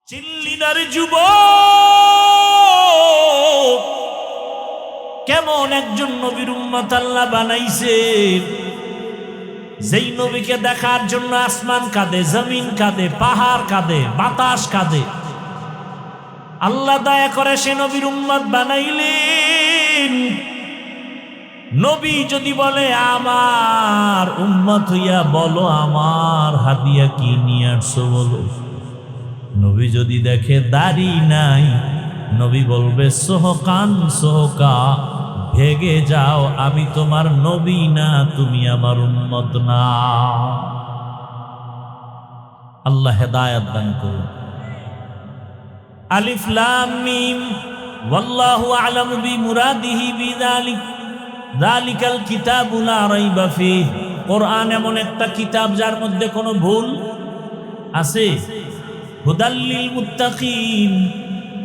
চিল্লিদার যুবক কেমন একজন নবীর উম্মত আল্লাহ বানাইছে, যেই নবীকে দেখার জন্য আসমান কাঁদে, জমিন কাঁদে, পাহাড় কাঁদে, বাতাস কাঁদে। আল্লাহ দয়া করে সে নবীর উম্মত বানাইলেন। নবী যদি বলে আমার উম্মত হইয়া বলো আমার হাদিয়া কি নিয়ে আসছো বলো। নবী যদি দেখে দাড়ি নাই, নবী বলবে সোহকান সোহকা, ভেগে যাও, আমি তোমার নবী না, তুমি আমার উম্মত না। আল্লাহ হেদায়েত দান করুন। আলিফ লাম মিম ওয়াল্লাহু আ'লামু বিমুরাদিহি বিযালিক যালিকাল কিতাবু লা রাইবা ফীহ। কোরআন এমন একটা কিতাব যার মধ্যে কোনো ভুল আছে। হুদাল লিল মুত্তাকিন,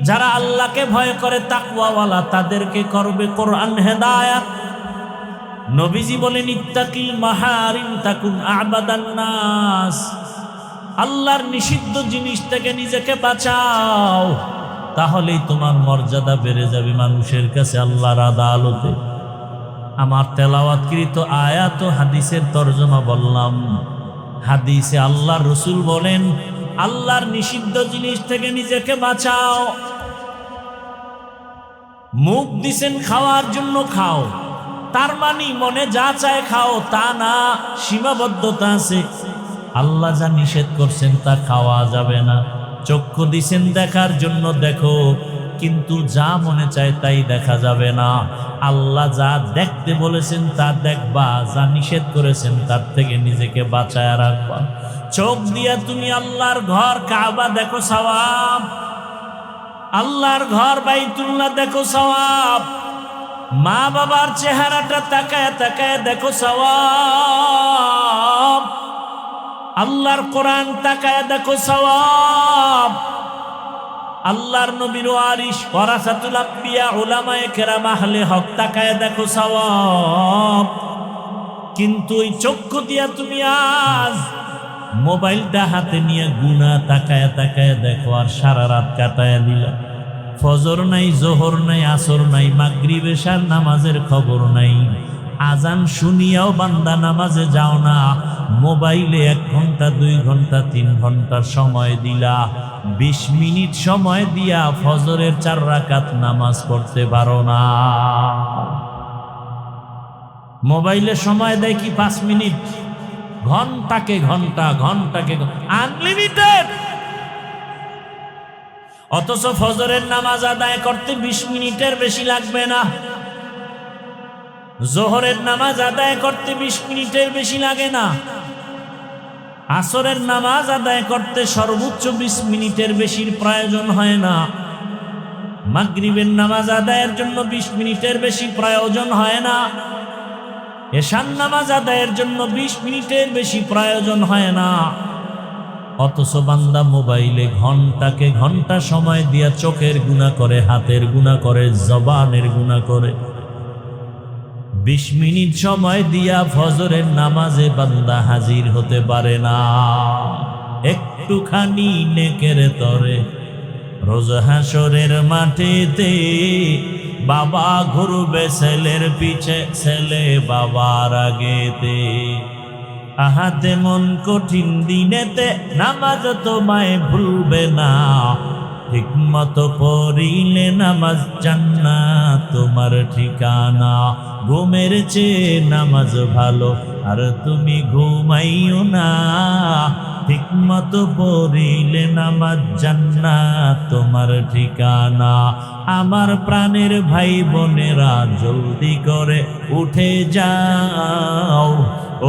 যারা আল্লাহকে ভয় করে তাকওয়াওয়ালা তাদেরকে করবে কোরআন হেদায়েত। নবীজি বলেন ইত্তাকিল মাহারিম তাকুন আ'বাদান নাস, আল্লাহর নিষিদ্ধ জিনিস থেকে নিজেকে বাঁচাও, তাহলেই তোমার মর্যাদা বেড়ে যাবে মানুষের কাছে, আল্লাহর আদালতে। আমার তেলাওয়াতকৃত আয়াত ও হাদিসের তরজমা বললাম। হাদিসে আল্লাহর রাসূল বলেন আল্লাহর নিষিদ্ধ জিনিস থেকে নিজেকে বাঁচাও। মুখ দিছেন খাওয়ার জন্য খাও, তার মানে মনে যা চায় খাও তা না, সীমাবদ্ধতা আছে। আল্লাহ যা নিষেধ করছেন তা খাওয়া যাবে না। চক্ষু দিছেন দেখার জন্য দেখো, কিন্তু যা মনে চায় তাই দেখা যাবে না। আল্লাহ যা দেখতে বলেছেন তা দেখবা, যা নিষেধ করেছেন তার থেকে নিজেকে বাঁচায় রাখবা। চোখ দিয়া তুমি আল্লাহর ঘর কাবা দেখো সওয়াব, আল্লাহর ঘর বাইতুল্লাহ দেখো সওয়াব, মা বাবার চেহারাটা তাকায় তাকায় দেখো সওয়াব, আল্লাহর কোরআন তাকায় দেখো সওয়াব, আল্লাহর নবীর ওয়ারিস ওয়ারাসাতুল আম্বিয়া উলামায়ে কেরাম আহলে হক তাকায় দেখো সওয়াব। কিন্তু ওই চক্ষু দিয়া তুমি আজ মোবাইলটা হাতে নিয়ে গুনাহ তাকায় তাকায় দেখো, আর সারা রাত কাটায় দিলা। ফজর নাই, জোহর নাই, আসর নাই, মাগরিব এশার নামাজের খবর নাই। আজান শুনিয়াও বান্দা নামাজে যাও না, মোবাইলে 1 ঘন্টা 2 ঘন্টা 3 ঘন্টা সময় দিলা। 20 মিনিট সময় দিয়া ফজরের 4 রাকাত নামাজ পড়তে পারো না। মোবাইলে সময় দেয় কি 5 মিনিট, ঘন্টাকে ঘন্টা, ঘন্টাকে আনলিমিটেড। অথচ ফজরের নামাজ আদায় করতে 20 মিনিটের বেশি লাগবে না, জোহরের নামাজ আদায় করতে 20 মিনিটের বেশি লাগে না, আসরের নামাজ আদায় করতে সর্বোচ্চ 20 মিনিটের বেশির প্রয়োজন হয় না, মাগরিবের নামাজ আদায়ের জন্য 20 মিনিটের বেশি প্রয়োজন হয় না, এশার নামাজ আদায়ের জন্য 20 মিনিটের বেশি প্রয়োজন হয় না। অথচ বান্দা মোবাইলে ঘন্টাকে ঘন্টা সময় দিয়া চোখের গুনাহ করে, হাতের গুনাহ করে, জবানের গুনাহ করে। 20 মিনিট সময় দিয়া ফজরের নামাজে বান্দা হাজির হতে পারে না। একটুখানি নেকের তরে রোজ হাসরের মাঠেতে বাবা ঘুরবে ছেলের পিছে, ছেলে বাবার আগেতে। আহাতে মন কঠিন দিনেতে নামাজ তোমায় ভুলবে না, ঠিক মতো পড়িলে নামাজ জান্নাত তোমার ঠিকানা। ঘুমের চেয়ে নামাজ ভালো, আর তুমি ঘুমাইও না, ঠিক মতো পড়িলে নামাজ জান্নাত তোমার ঠিকানা। আমার প্রাণের ভাই বোনেরা জলদি করে উঠে যাও,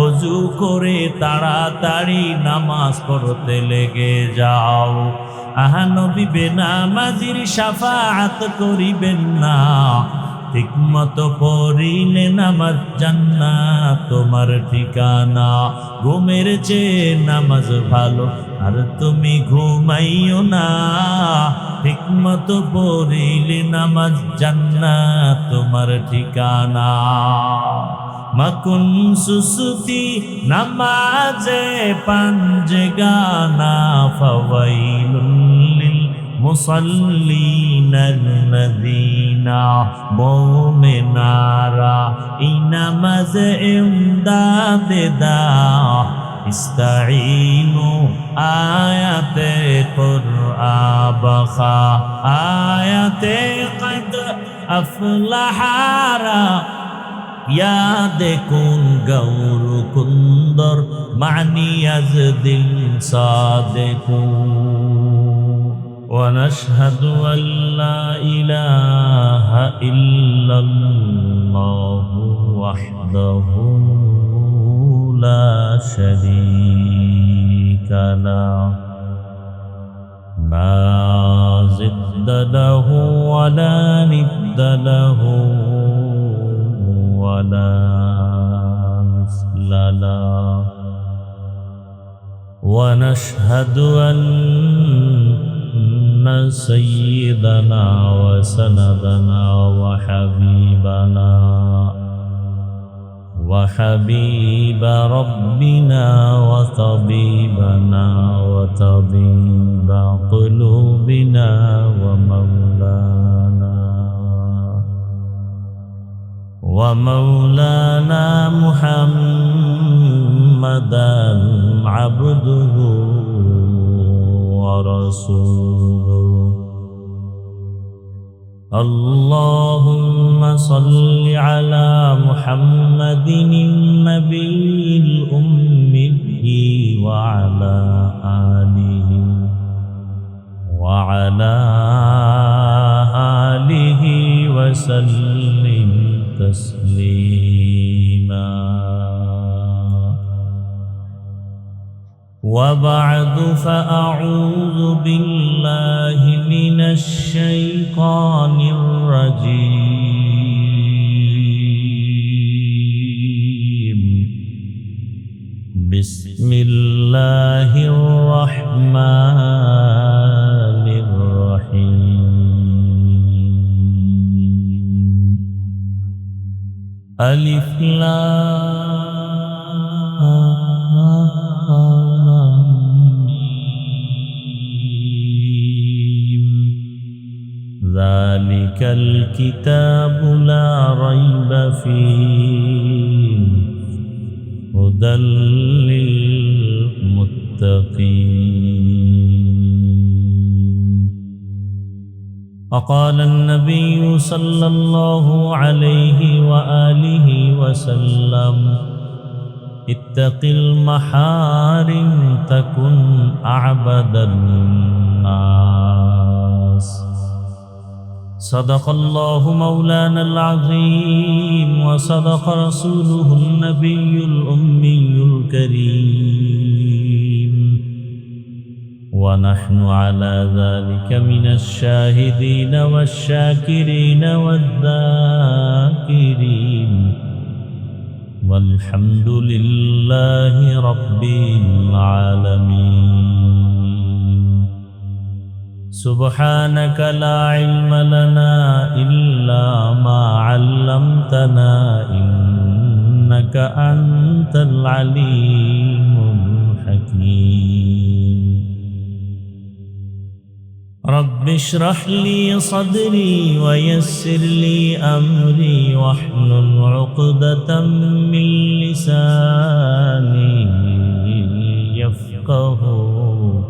ওযু করে তাড়াতাড়ি নামাজ পড়তে লেগে যাও। আহা নবী বেনামাজির শাফাআত করিবেন না, ঠিক মতো পড়িলে নামাজ জান্নাত তোমার ঠিকানা। ঘুমের চেয়ে নামাজ ভালো, আর তুমি ঘুমাইও না, ঠিক মতো পড়িলে নামাজ জান্নাত তোমার ঠিকানা। মাকুন সুসুতি নামাজে পাঞ্জে গানা, ফাওয়াইলুল লিল المصلين الذين مومنارا إنماز إمداد دا استعينوا آيات قرآن بخا آيات قد أفلحارا याद कुन गौर कुंदर मानी अज़दिल सादिकू वनशहदु अल्ला इलाहा इल्लल्लाहु वहदहु ला शरीका लहु ला ज़िद्द लहु वला निद्द लहु ولا مثل له ونشهد أن سيدنا وسندنا وحبيب ربنا وطبيبنا وطبيب قلوبنا ومولانا محمدا عبده ورسوله اللهم صل على محمد النبي الأمي وعلى آله وسلم تسليما وبعد فأعوذ بالله من الشيطان الرجيم بسم الله الرحمن الرحيم ألف لام ميم ذلك الكتاب لا ريب فيه هدى للمتقين وقال النبي صلى الله عليه وآله وسلم اتق المحارم تكن أعبد الناس صدق الله مولانا العظيم وصدق رسوله النبي الأمي الكريم ونحن على ذلك من الشاهدين والشاكرين والذاكرين والحمد لله رب العالمين سبحانك لا علم لنا إلا ما علمتنا إنك أنت العليم الحكيم رب اشرح لي صدري ويسر لي أمري واحلل عقدة من لساني يفقه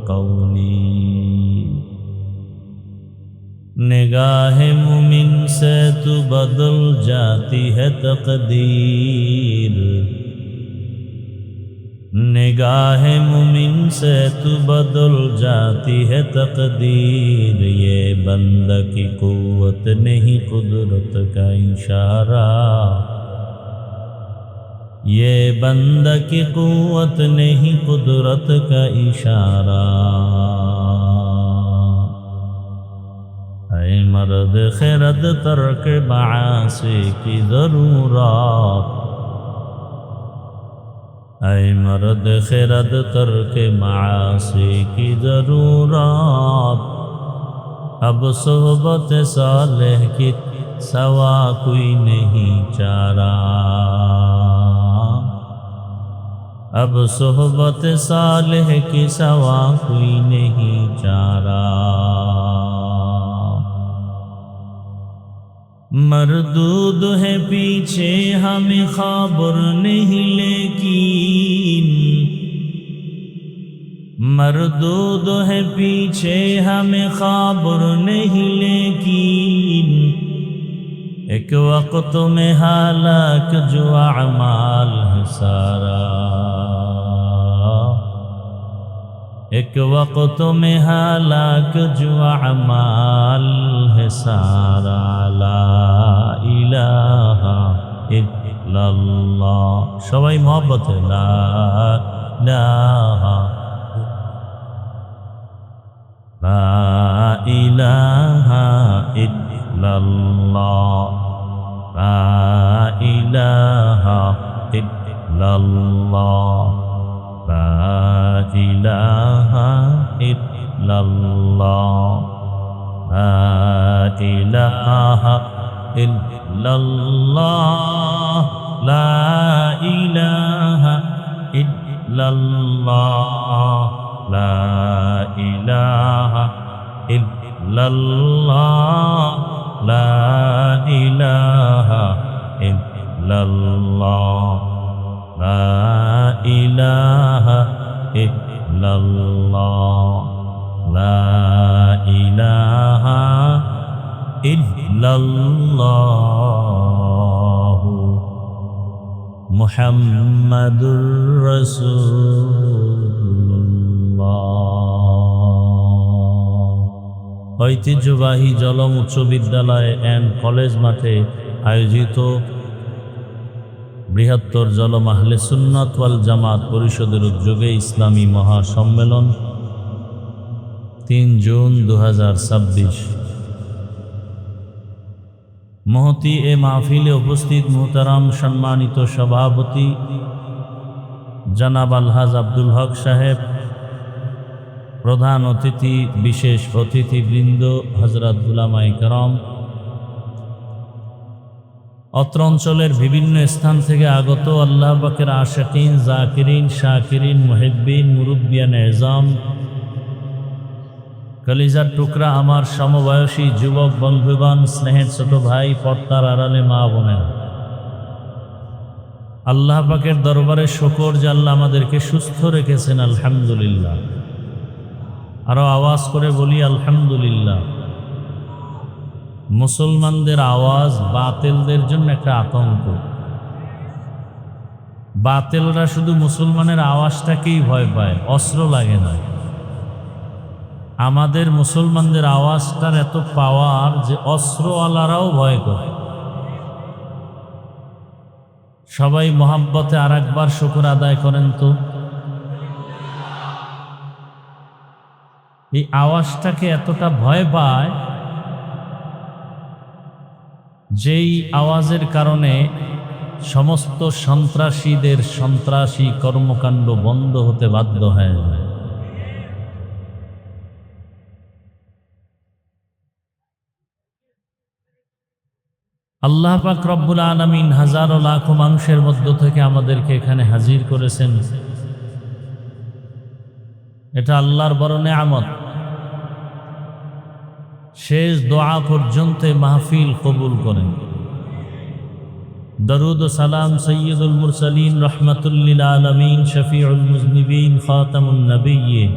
قولي निगाह मुमिन से तू बदल जाती है तकदीर निगाह मुमिन से तू बदल जाती है तकदीर ये बंदा की कुव्वत नहीं कुदरत का इशारा ये बंदा की कुव्वत नहीं कुदरत का इशारा ऐ मर्द खिरद तर्क मासी की ज़रूरत ऐ मर्द खिरद तर्क मासी की ज़रूरत अब सोहबत सालेह की सवा कोई नहीं चारा अब सोहबत सालेह की सवा कोई नहीं चारा मरदूद है पीछे हमें खबर नहीं लेकिन, मरदूद है पीछे हमें खबर नहीं लेकिन, एक वक्त में हालाक जो अमाल है सारा, एक वक्त में हालाक जो अमाल है सारा। ला इलाहा इल्लल्लाह, सबाई मोहब्बत है। ला इलाहा, ला इलाहा इल्लल्लाह, ला इलाहा इल्लल्लाह, ला इलाहा इल्लल्लाह, ला इलाहा इल्लल्लाह, ला इलाहा इल्लल्लाह, ला इलाहा इल्लल्लाह, ला इलाहा इल्लल्लाह, ला इलाहा इल्लल्लाह, ला इलाहा इल्लल्लाह, मुहम्मदुर রাসূলুল্লাহ। ঐতিহ্যবাহী জলম উচ্চ বিদ্যালয় অ্যান্ড কলেজ মাঠে আয়োজিত বৃহত্তর জলম আহলে সুন্নাত ওয়াল জামাত পরিষদের উদ্যোগে ইসলামী মহাসম্মেলন 3 জুন 2026। মহতি এ মাহফিলে উপস্থিত মুহতারাম সম্মানিত সভাপতি জনাব আলহাজ আব্দুল হক সাহেব, প্রধান অতিথি বিশেষ অতিথিবৃন্দ হযরত উলামায়ে কেরাম, অত্র অঞ্চলের বিভিন্ন স্থান থেকে আগত আল্লাহ পাকের আশিকিন, জাকিরিন, শাকিরিন, মুহিব্বিন, মুরব্বিয়ান এজাম, কলিজার টুকরা আমার সমবয়সী যুবক বন্ধুগণ, স্নেহের ছোট ভাই, পর্দার আড়ালে মা বোনেরা, আল্লাহ পাকের দরবারে শুকর যে আল্লাহ আমাদেরকে সুস্থ রেখেছেন, আলহামদুলিল্লাহ। আরো আওয়াজ করে বলি আলহামদুলিল্লাহ। মুসলমানদের আওয়াজ বাতিলদের জন্য একটা আতঙ্ক। বাতিলরা শুধু মুসলমানের আওয়াজটাকেই ভয় পায়, অস্ত্র লাগে না। আমাদের মুসলমানদের আওয়াজটার এত পাওয়ার যে অস্ত্রওয়ালারাও ভয় করে। সবাই মোহাব্বতে আর একবার শুকর আদায় করেন তো। এই আওয়াজটাকে এতটা ভয় পায়, যেই আওয়াজের কারণে সমস্ত সন্ত্রাসীদের সন্ত্রাসী কর্মকাণ্ড বন্ধ হতে বাধ্য হয়ে যায়। আল্লাহ পাক রব্বুল আলামিন হাজারো লাখো মানুষের মধ্য থেকে আমাদেরকে এখানে হাজির করেছেন। এটা আল্লাহর বড় নেয়ামত। শেষ দোয়া পর্যন্ত মাহফিল কবুল করেন। দরুদ ও সালাম সৈয়দুল মুরসালিন রহমাতুল লিল আলামিন শফিউল মুজনিবিন খাতামুন নবিয়্যিন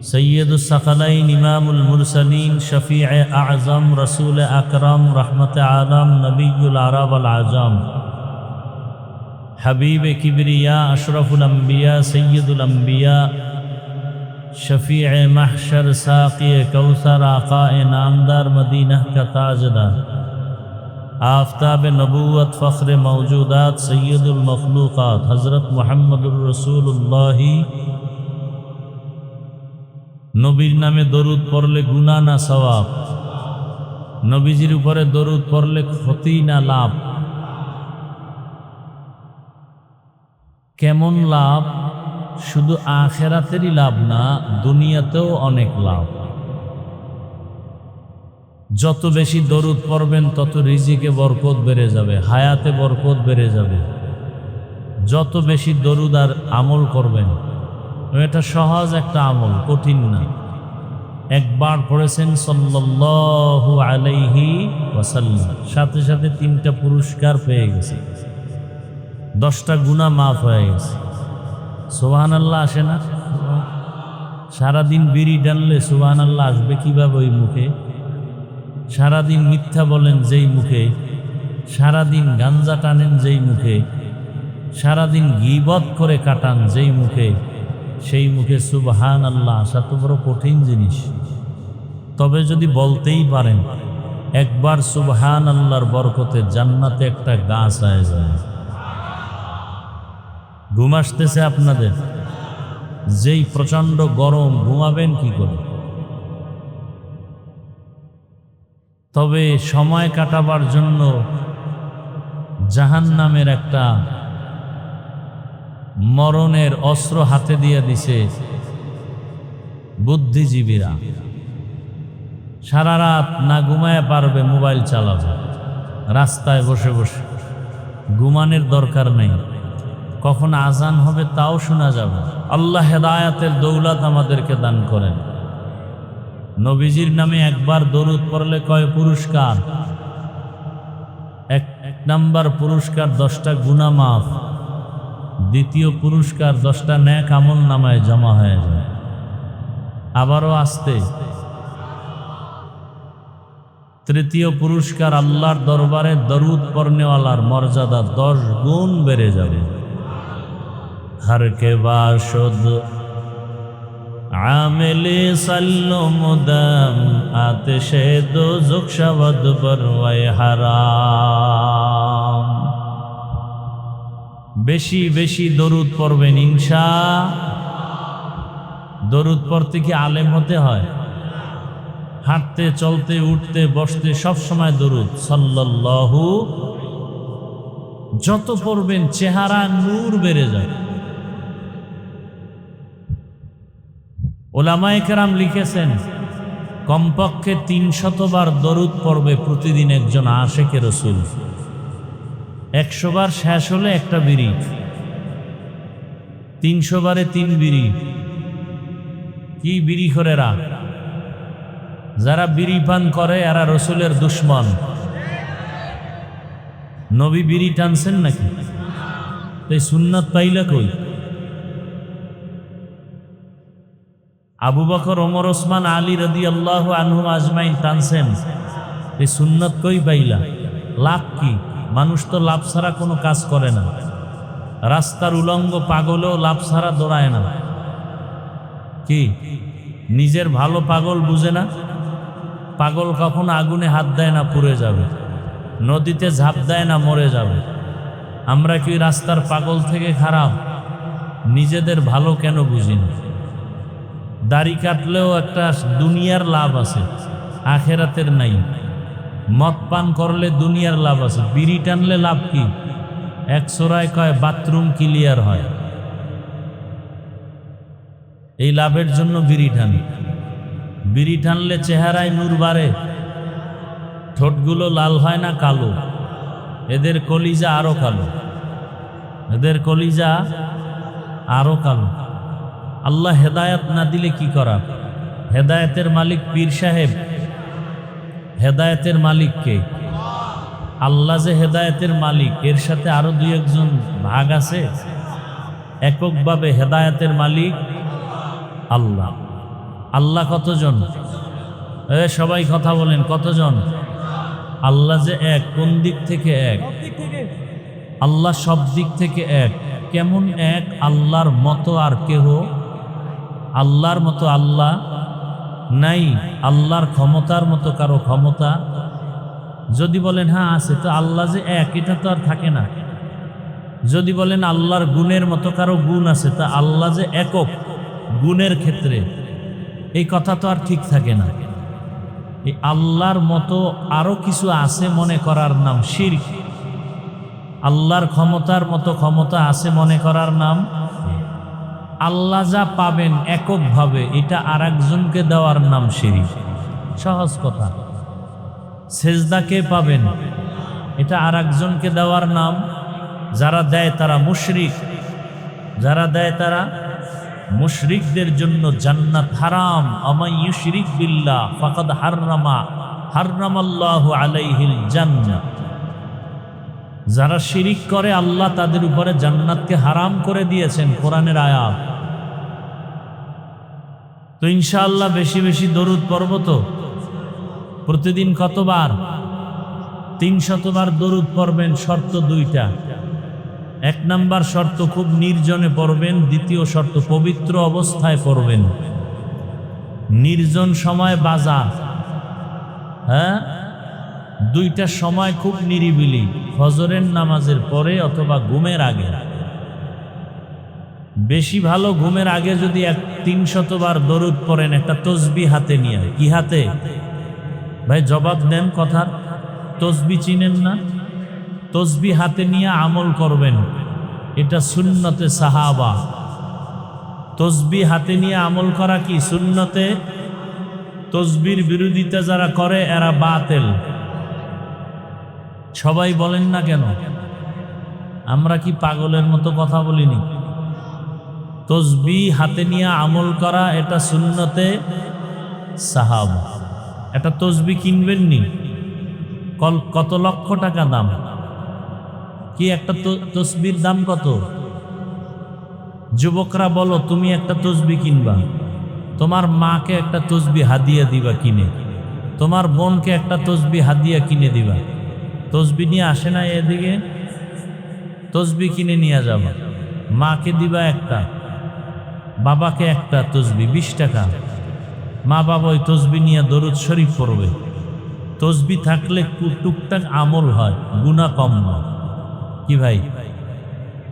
সৈয়দুস সাকালাইন ইমামুল মুরসালিন শফিয়ে আযম রসুল আকরাম রহমতে আলম নবিয়ুল আরব আল আজম হাবিব কিবরিয়া আশরফুল আম্বিয়া সৈয়দুল আম্বিয়া शफीअ महशर साक़ी कौसर आक़ाए नामदार मदीना का ताजदार आफ्ताब नबूवत फ़ख्र मौजूदात सैयदुल मखलूक़ात हज़रत मुहम्मदुर रसूलुल्लाही। नबीर नामे दरूद पढ़ले गुनाह ना सवाब, नबीजिर उपरे दरूद पढ़ले क्षति ना लाभ। केमन लाभ? শুধু আখিরাতেরই লাভ না, দুনিয়াতেও অনেক লাভ। যত বেশি দরুদ পড়বেন তত রিজিকে বরকত বেড়ে যাবে, হায়াতে বরকত বেড়ে যাবে। যত বেশি দরুদ আর আমল করবেন, এটা সহজ একটা আমল, কঠিন না। একবার পড়েছেন সাল্লাল্লাহু আলাইহি ওয়াসাল্লাম, সাথে সাথে 3টা পুরস্কার পেয়ে গেছে, 10টা গুনাহ মাফ হয়ে গেছে। সুবহানাল্লাহ আসে না? সারাদিন বিড়ি টানলে সুবহানাল্লাহ আসবে কিভাবে ওই মুখে? সারাদিন মিথ্যা বলেন যেই মুখে, সারাদিন গাঞ্জা টানেন যেই মুখে, সারাদিন গীবত করে কাটান যেই মুখে, সেই মুখে সুবহানাল্লাহ আসা তো বড় কঠিন জিনিস। তবে যদি বলতেই পারেন একবার সুবহানাল্লাহর বরকতে জান্নাতে একটা গাছ হয়ে যায়। ঘুম আসতেছে আপনাদের? যেই প্রচন্ড গরম, ঘুমাবেন কি করে? তবে সময় কাটাবার জন্য জাহান্নামের একটা মরণের অস্ত্র হাতে দিয়ে দিছে বুদ্ধিজীবীরা। সারা রাত না ঘুমায় পারবে মোবাইল চালাবে, রাস্তায় বসে বসে। ঘুমানোর দরকার নেই, কখন আজান হবে তাও শোনা যাবে। আল্লাহ হেদায়াতের দৌলত আমাদেরকে দান করেন। নবীজির নামে একবার দরুদ পড়লে কয় পুরস্কার? এক নাম্বার পুরস্কার 10টা গুনাহ মাফ, দ্বিতীয় পুরস্কার 10টা নেক আমল নামায় জমা হয়ে যায়। আবারও আসতে, তৃতীয় পুরস্কার আল্লাহর দরবারে দরুদ পড়নেওয়ালার মর্যাদা 10 গুণ বেড়ে যাবে। হর কে বাসদ আমেলে সাল্লো মুদাম আতশে দোজখ শবদ বরওয়ায়ে হারাম। বেশি বেশি দরুদ পড়বেন ইনশাআল্লাহ। দরুদ পড়তে কি আলেম হতে হয়? হাঁটতে চলতে উঠতে বসতে সব সময় দরুদ সাল্লাল্লাহু। যত পড়বেন চেহারা নূর বেড়ে যায়। ওলামায়ে কেরাম লিখেছেন কমপক্ষে 300 বার দরুদ পড়বে প্রতিদিন একজন আশিকে রাসূল। 100 বার শেষ হলে একটা বিড়ি, 300 বারে 3 বিড়ি। কি বিড়ি খোরেরা? যারা বিড়ি পান করে এরা রসুলের দুশ্মন। নবী বিড়ি টানছেন নাকি? তাই সুন্নাত পাইলা কই? আবু বকর, ওমর, ওসমান, আলী রাদিয়াল্লাহু আনহুম আজমাইন টানছেন, এই সুন্নাত কই পাইলা? লাভ কি? মানুষ তো লাভ ছাড়া কোনো কাজ করে না। রাস্তার উলঙ্গ পাগলেও লাভ ছাড়া দৌড়ায় না। কি নিজের ভালো পাগল বুঝে না? পাগল কখনো আগুনে হাত দেয় না পুড়ে যাবে, নদীতে ঝাঁপ দেয় না মরে যাবে। আমরা কি রাস্তার পাগল থেকে খারাপ? নিজেদের ভালো কেন বুঝি না? দাড়ি কাটলেও একটা দুনিয়ার লাভ আছে, আখেরাতের নাই। মদ পান করলে দুনিয়ার লাভ আছে, বিড়ি টানলে লাভ কি? 100 কয় বাথরুম ক্লিয়ার হয়। এই লাভের জন্য বিড়ি টানি। বিড়ি টানলে চেহারায় নূর বাড়ে, ঠোঁটগুলো লাল হয় না কালো। এদের কলিজা আরো কালো, এদের কলিজা আরো কালো। আল্লাহ হেদায়েত না দিলে কি করা? হেদায়েতের মালিক পীর সাহেব। হেদায়েতের মালিক কে? আল্লাহ যে হেদায়েতের মালিক, এর সাথে আরো 2-1 ভাগ আছে। এককভাবে হেদায়েতের মালিক আল্লাহ। আল্লাহ কতজন? সবাই কথা বলেন, কতজন? আল্লাহ যে এক, কোন দিক থেকে এক? আল্লাহ সব দিক থেকে এক। কেমন এক? আল্লাহর মতো আর কেহ আল্লাহর মতো আল্লাহ নাই। আল্লাহর ক্ষমতার মতো কারো ক্ষমতা? যদি বলেন হ্যাঁ আছে, তো আল্লাহ যে এক এটা তো আর থাকে না। যদি বলেন আল্লাহর গুণের মতো কারো গুণ আছে, তা আল্লাহ যে একক গুণের ক্ষেত্রে, এই কথা তো আর ঠিক থাকে না। এই আল্লাহর মতো আরো কিছু আছে মনে করার নাম শিরক। আল্লাহর ক্ষমতার মতো ক্ষমতা আছে মনে করার নাম। আল্লাহ যা পাবেন এককভাবে, এটা আর একজনকে দেওয়ার নাম শিরক। সহজ কথা। সেজদা কে পাবেন, এটা আর একজনকে দেওয়ার নাম। যারা দেয় তারা মুশরিক, যারা দেয় তারা মুশরিকদের জন্য জান্নাত হারাম। আমায় ইউশরিক বিল্লাহ ফাকাদ হারামাল্লাহু আলাইহিল জান্নাহ। যারা শিরিক করে আল্লাহ তাদের উপরে জান্নাতকে হারাম করে দিয়েছেন, কোরআনের আয়াত। তো ইনশাআল্লাহ বেশি বেশি দরুদ পড়ব। তো প্রতিদিন কতবার? 300 বার দরুদ পড়বেন। শর্ত দুইটা। 1 নাম্বার শর্ত খুব নির্জনে পড়বেন। দ্বিতীয় শর্ত পবিত্র অবস্থায় পড়বেন। নির্জন সময় বাজার, হ্যাঁ, দুইটা সময় খুব নিরিবিলি, ফজরের নামাজের পরে অথবা ঘুমের আগে। বেশি ভালো ঘুমের আগে যদি 300 বার দরুদ পড়েন, একটা তসবিহ হাতে নিয়ে। কি হাতে ভাই? জবাব দেন কথার। তসবিহ চিনেন না? তসবিহ হাতে নিয়ে আমল করবেন, এটা সুন্নতে সাহাবা। তসবিহ হাতে নিয়ে আমল করা কি সুন্নতে? তসবির বিরোধিতা যারা করে এরা বাতিল। সবাই বলেন না কেন? আমরা কি পাগলের মতো কথা বলিনি? তসবিহ হাতে নিয়ে আমল করা এটা সুন্নতে সাহাবা। এটা তসবিহ কিনবেন নি? কত লক্ষ টাকা দাম? কি একটা তসবির দাম কত? যুবকরা বলো, তুমি একটা তসবিহ কিনবা, তোমার মাকে একটা তসবিহ হাদিয়া দিবা কিনে, তোমার বোনকে একটা তসবিহ হাদিয়া কিনে দিবা। তসবিহ নিয়ে আসে না এদিকে? তসবিহ কিনে নিয়ে যাবা, মাকে দিবা একটা, বাবাকে একটা তসবিহ 20 টাকা। মা বাবা ওই তসবিহ নিয়ে দরুদ শরীফ পড়বে। তসবিহ থাকলে টুকটাক আমল হয়, গুনাহ কম হয়। কি ভাই?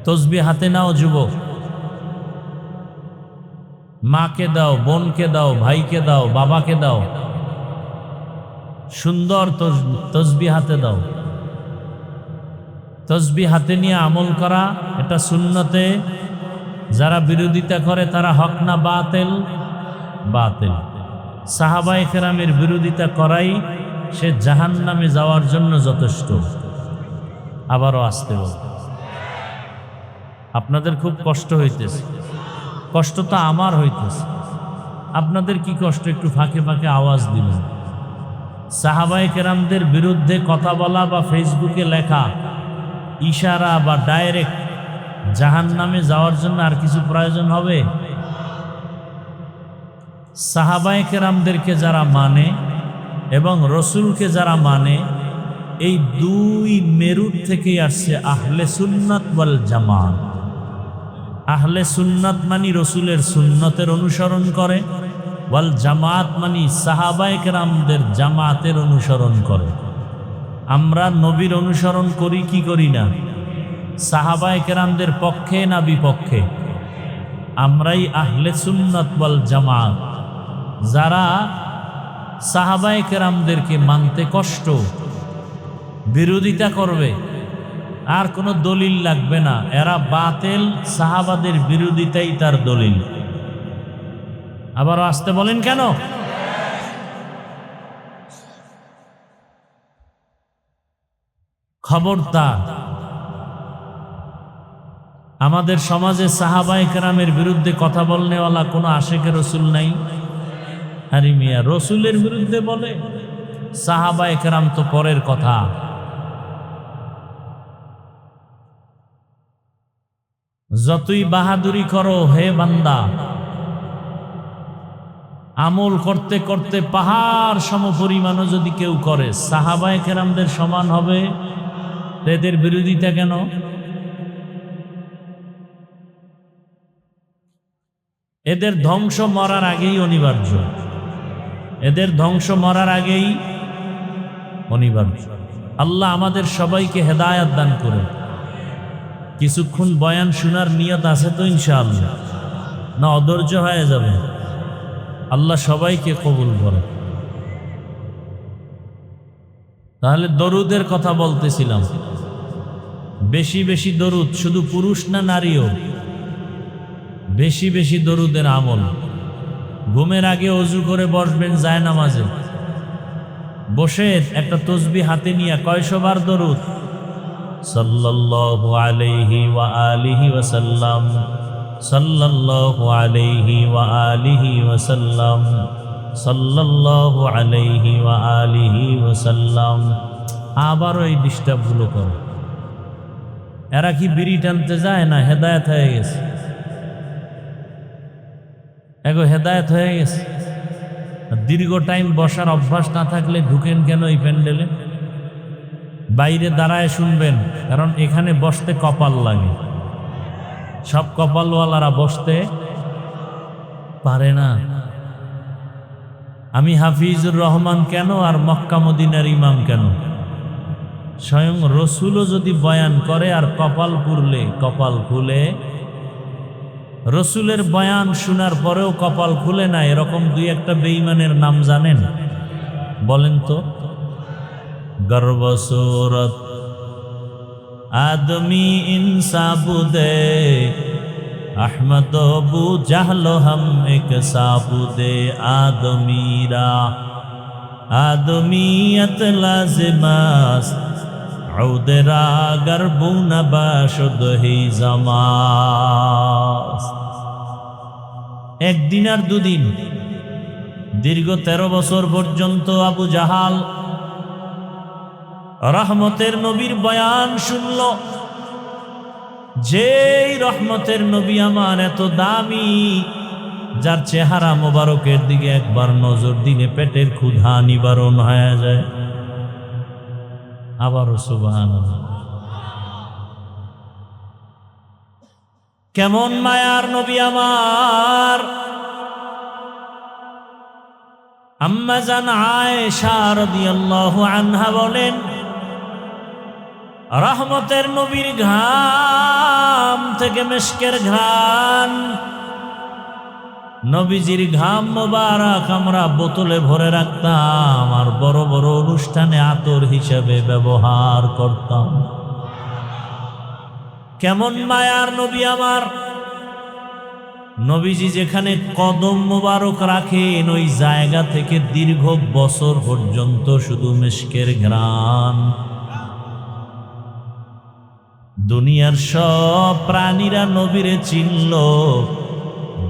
তসবিহ হাতে নাও যুবক, মাকে দাও, বোনকে দাও, ভাইকে দাও, বাবাকে দাও, সুন্দর তসবিহ হাতে দাও। তসবিহ হাতে নিয়ে আমল করা এটা সুন্নতে। যারা বিরোধিতা করে তারা হক না বাতিল? বাতিল। সাহাবায়ে কেরামের বিরোধিতা করাই সে জাহান্নামে যাওয়ার জন্য যথেষ্ট। আবারও আসতে বল। আপনাদের খুব কষ্ট হইতেছে। কষ্ট তো আমার হইতেছে, আপনাদের কি কষ্ট? একটু ফাঁকে ফাঁকে আওয়াজ দিবেন। সাহাবায়ে কেরামদের বিরুদ্ধে কথা বলা বা ফেসবুকে লেখা, ইশারা বা ডাইরেক্ট জাহান্নামে যাওয়ার জন্য আর কিছু প্রয়োজন হবে? সাহাবায়ে কেরামদেরকে যারা মানে এবং রসুলকে যারা মানে, এই দুই মেরুর থেকেই আসছে আহলে সুন্নাত ওয়াল জামাত। আহলে সুন্নাত মানি রসুলের সুন্নতের অনুসরণ করে, ওয়াল জামাত মানি সাহাবায়ে কেরামদের জামাতের অনুসরণ করে। আমরা নবীর অনুসরণ করি কি করি না? সাহাবায়ে কেরামদের পক্ষে না বিপক্ষে? আমরাই আহলে সুন্নাত ওয়াল জামাত। যারা সাহাবায়ে কেরামদেরকে মানতে কষ্ট, বিরোধিতা করবে, আর কোনো দলিল লাগবে না, এরা বাতিল, সাহাবাদের বিরোধিতাই তার দলিল। আবারও আসতে বলেন কেন? খবরদার, আমাদের সমাজে সাহাবায়ে কেরামের বিরুদ্ধে কথা বলনেওয়ালা কোনো আশেকে রসুল নাই। আরে মিয়া, রসুলের বিরুদ্ধে বলে? সাহাবায়ে কেরাম তো পরের কথা। যতই বাহাদুরি করো হে বান্দা, আমল করতে করতে পাহাড় সমপরিমাণও যদি কেউ করে, সাহাবায়ে কেরামদের সমান হবে, এদের বিরোধিতা কেন? এদের ধ্বংস মরার আগেই অনিবার্য। এদের ধ্বংস মরার আগেই অনিবার্য। আল্লাহ আমাদের সবাইকে হেদায়েত দান করে। কিছুক্ষণ বয়ান শোনার নিয়ত আছে তো ইনশাআল্লাহ? না অধৈর্য হয়ে যাবে? আল্লাহ সবাইকে কবুল করে। তাহলে দরুদের কথা বলতেছিলাম। বেশি বেশি দরুদ, শুধু পুরুষ না নারীও? বেশি বেশি দরুদের আমল। ঘুমের আগে অজু করে বসবেন জায়নামাজে, বসে একটা তসবিহ হাতে নিয়ে 100 বার দরুদ সাল্লাল্লাহু আলাইহি ওয়া আলিহি ওয়াসাল্লাম সাল্লাল্লাহু আলাইহি ওয়া আলিহি ওয়াসাল্লাম, সাল্লাল্লাহু আলাইহি ওয়া আলিহি ওয়াসাল্লাম। আবারও এই ডিস্টার্বগুলো করো। এরা কি বিড়ি টানতে যায় না হেদায়েত হয়ে গেছে? এগো হেদায়েত হয়ে গেছে। দীর্ঘ টাইম বসার অভ্যাস না থাকলে ঢুকেন কেন এই প্যান্ডেলে? বাইরে দাঁড়ায় শুনবেন, কারণ এখানে বসতে কপাল লাগে। সব কপালওয়ালারা বসতে পারে না। আমি হাফিজুর রহমান কেন আর মক্কা মদিনার ইমাম কেন? স্বয়ং রসুলও যদি বয়ান করে আর কপাল পুরলে কপাল খুলে, রসুলের বয়ান শোনার পরেও কপাল খুলে না, এরকম দুই একটা বেঈমানের নাম জানেন? বলেন তো। গর্ব সুরত আদমি ইনসাবুদে, अहमद अबू जहलो हम एक साबुदे आदमीरा, आदमीयत लाजिमास औदरा गरबू नबाशुद ही जमास। একদিন আর দুদিন, দীর্ঘ 13 বছর পর্যন্ত আবু জাহাল রহমতের নবীর বয়ান শুনল। যেই রহমতের নবী আমার এত দামি, যার চেহারা মোবারকের দিকে একবার নজর দিলে পেটের ক্ষুধা নিবারণ হয়ে যায়। আবারও সুবহানাল্লাহ। কেমন মায়ার নবী আমার! আম্মা জান আয়েশা রাদিয়াল্লাহু আনহা বলেন, রহমতের নবীর ঘাম থেকে মেশকের ঘ্রাণ, নবীজির ঘাম মোবারক আমরা বোতলে ভরে রাখতাম আর বড় বড় অনুষ্ঠানে আতর হিসেবে ব্যবহার করতাম। কেমন মায়ার নবী আমার! নবীজি যেখানে কদম মোবারক রাখেন ওই জায়গা থেকে দীর্ঘ বছর পর্যন্ত শুধু মেশকের ঘ্রাণ। দুনিয়ার সব প্রাণীরা নবীরে চিনল,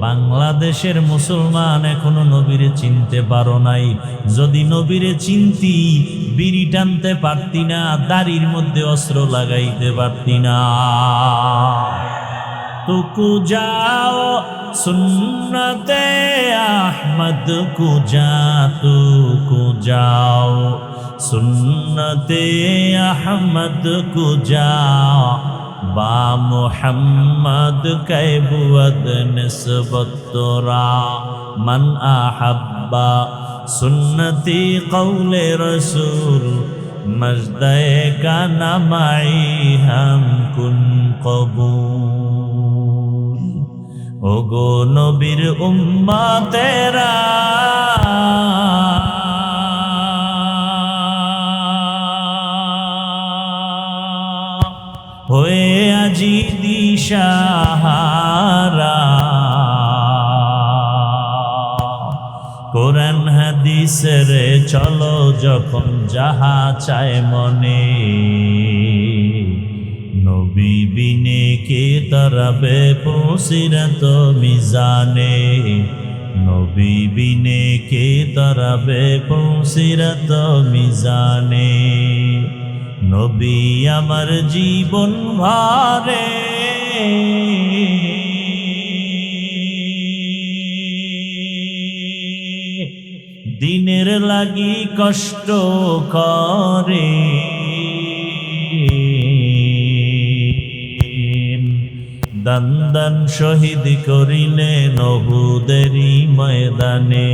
বাংলাদেশের মুসলমান এখনো নবীরে চিনতে পারো নাই। যদি নবীরে চিনতি, বিড়ি টানতে পারতি না, দাড়ির মধ্যে অস্ত্র লাগাইতে পারতি না। তুকু যাও সুন্নতে আহমদ কুজা, তুকু যাও সুন্নতে আহমদ কুজা, বা মুহাম্মদ কৈবুদ নিসবত তোরা, মান আহাব্বা সুন্নতি কৌলে রসুল, মজদে কা নামাই হাম কুন কবুল। ওগো নবীর উম্মতেরা, হয়ে আজি দিশাহারা, কোরআন হাদিসের চলো যখন যাহা চায় মনে, নবী বিনে কে তরবে পুসিরত মিজানে, নবী বিনে কে তরবে পুসিরত মিজানে। নবী আমার জীবন ভারে, দিনের লাগি কষ্ট করে, দান দান শহীদ করিলেন উহুদেরই ময়দানে,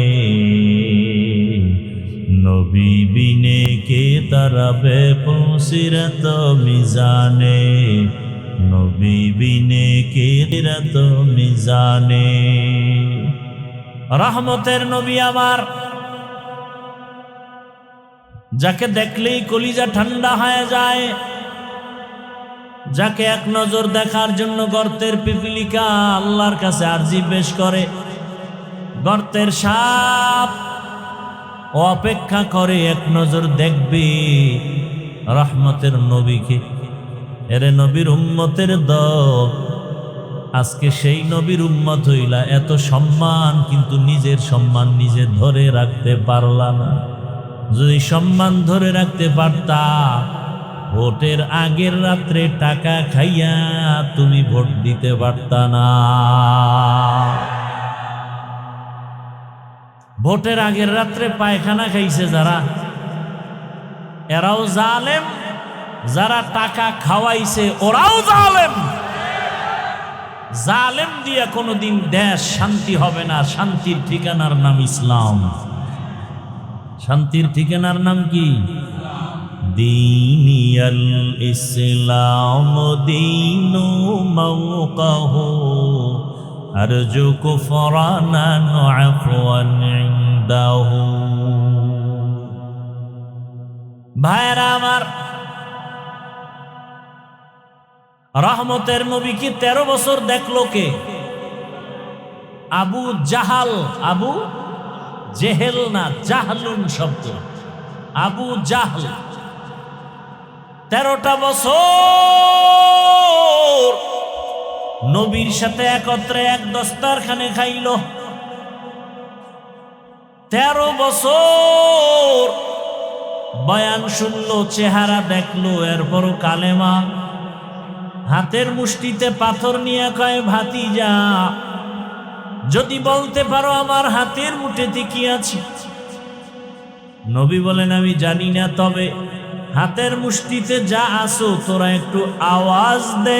নবী বিনে কে তারাবে পুসিরত মিজানে, নবী বিনে কে তিরত মিজানে। রহমতের নবী আমার, যাকে দেখলেই কলিজা ঠান্ডা হয়ে যায়, যাকে এক নজর দেখার জন্য গর্তের পিপিলিকা আল্লাহর কাছে আরজি পেশ করে, গর্তের সাপ অপেক্ষা করে এক নজর দেখবে রহমতের নবীকে। এরে নবীর উম্মতের দল, আজকে সেই নবীর উম্মত হইলা, এত সম্মান কিন্তু নিজের সম্মান নিজে ধরে রাখতে পারলা না। যদি সম্মান ধরে রাখতে পারতা, ভোটের আগের রাত্রে টাকা খাইয়া তুমি ভোট দিতে পারতা না। ভোটের আগের রাত্রে পায়খানা খাইছে যারা, এরাও জালেম, যারা টাকা খাওয়াইছে ওরাও জালেম। জালেম দিয়া কোনোদিন দেশ শান্তি হবে না। শান্তির ঠিকানার নাম ইসলাম। শান্তির ঠিকানার নাম কি? দীনিয়াল ইসলাম দীনু মাওকাহু আরজু কুফরানান আফওয়ান ইনদাহু। ভাইরা আমার, রহমতের নবী কি 13 বছর দেখলো কে? আবু জাহাল, আবু জেহেল না, জাহলুন শব্দ, আবু জাহল 13টা বছর নবীর সাথে একত্রে এক দস্তারখানে খাইল। 13 বছর বয়ান শুনলো, চেহারা দেখলো, এরপরও কালেমা। হাতের মুষ্টিতে পাথর নিয়ে কয়, ভাতিজা যদি বলতে পারো আমার হাতের মুঠোতে কি আছে। নবী বলেন, আমি জানি না, তবে হাতের মুষ্টিতে যা আছো তোরা একটু আওয়াজ দে।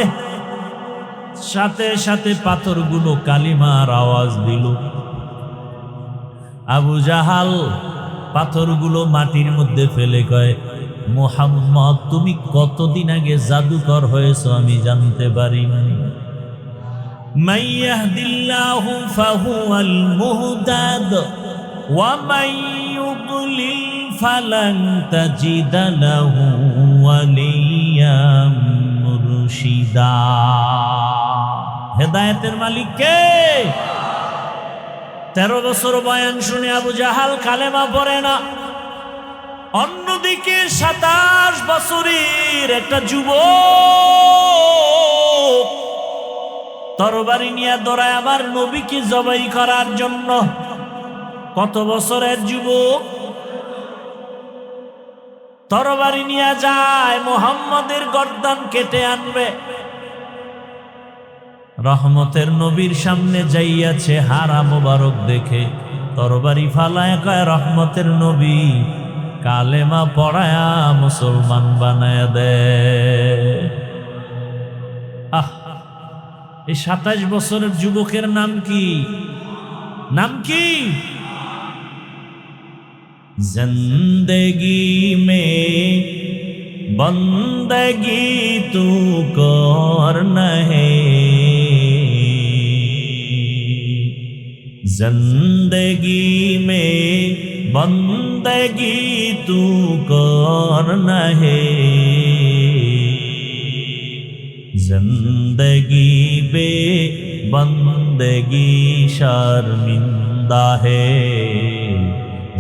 সাথে সাথে পাথরগুলো কালিমার আওয়াজ দিল। আবু জাহাল পাথরগুলো মাটির মধ্যে ফেলে কয়, মুহাম্মদ তুমি কতদিন আগে জাদুকর হয়েছো আমি জানতে পারিনি। মান ইয়াহদিল্লাহু ফাহুয়াল মুহতাদ ওয়া মান ইউদ্লিল ফালান তাজিদা লাহু ওয়ালিয়াম মুরশিদা। হেদায়েতের মালিক কে? 13 বছর বয়ান শুনে আবু জাহাল কালেমা পড়ে না। অন্যদিকে 27 বছরের একটা যুবক তরবারি নিয়ে দৌড়ায় আমার নবীকে জবাই করার জন্য। কত বছরের যুবক তরবারি নিয়ে যায়, মুহাম্মদের গর্দান কেটে আনবে। রহমতের নবীর সামনে যাইয়াছে, হারা মোবারক দেখে তরবারি ফালায় কয়, রহমতের নবী কালেমা পড়ায়া মুসলমান বানায় দে। এই 27 বছরের যুবকের নাম কি? নাম কি? জিন্দেগি মে বন্দগি তু করনা হে, जिंदगी में बंदगी तू करना है, जिंदगी बे बंदगी शर्मिंदा है,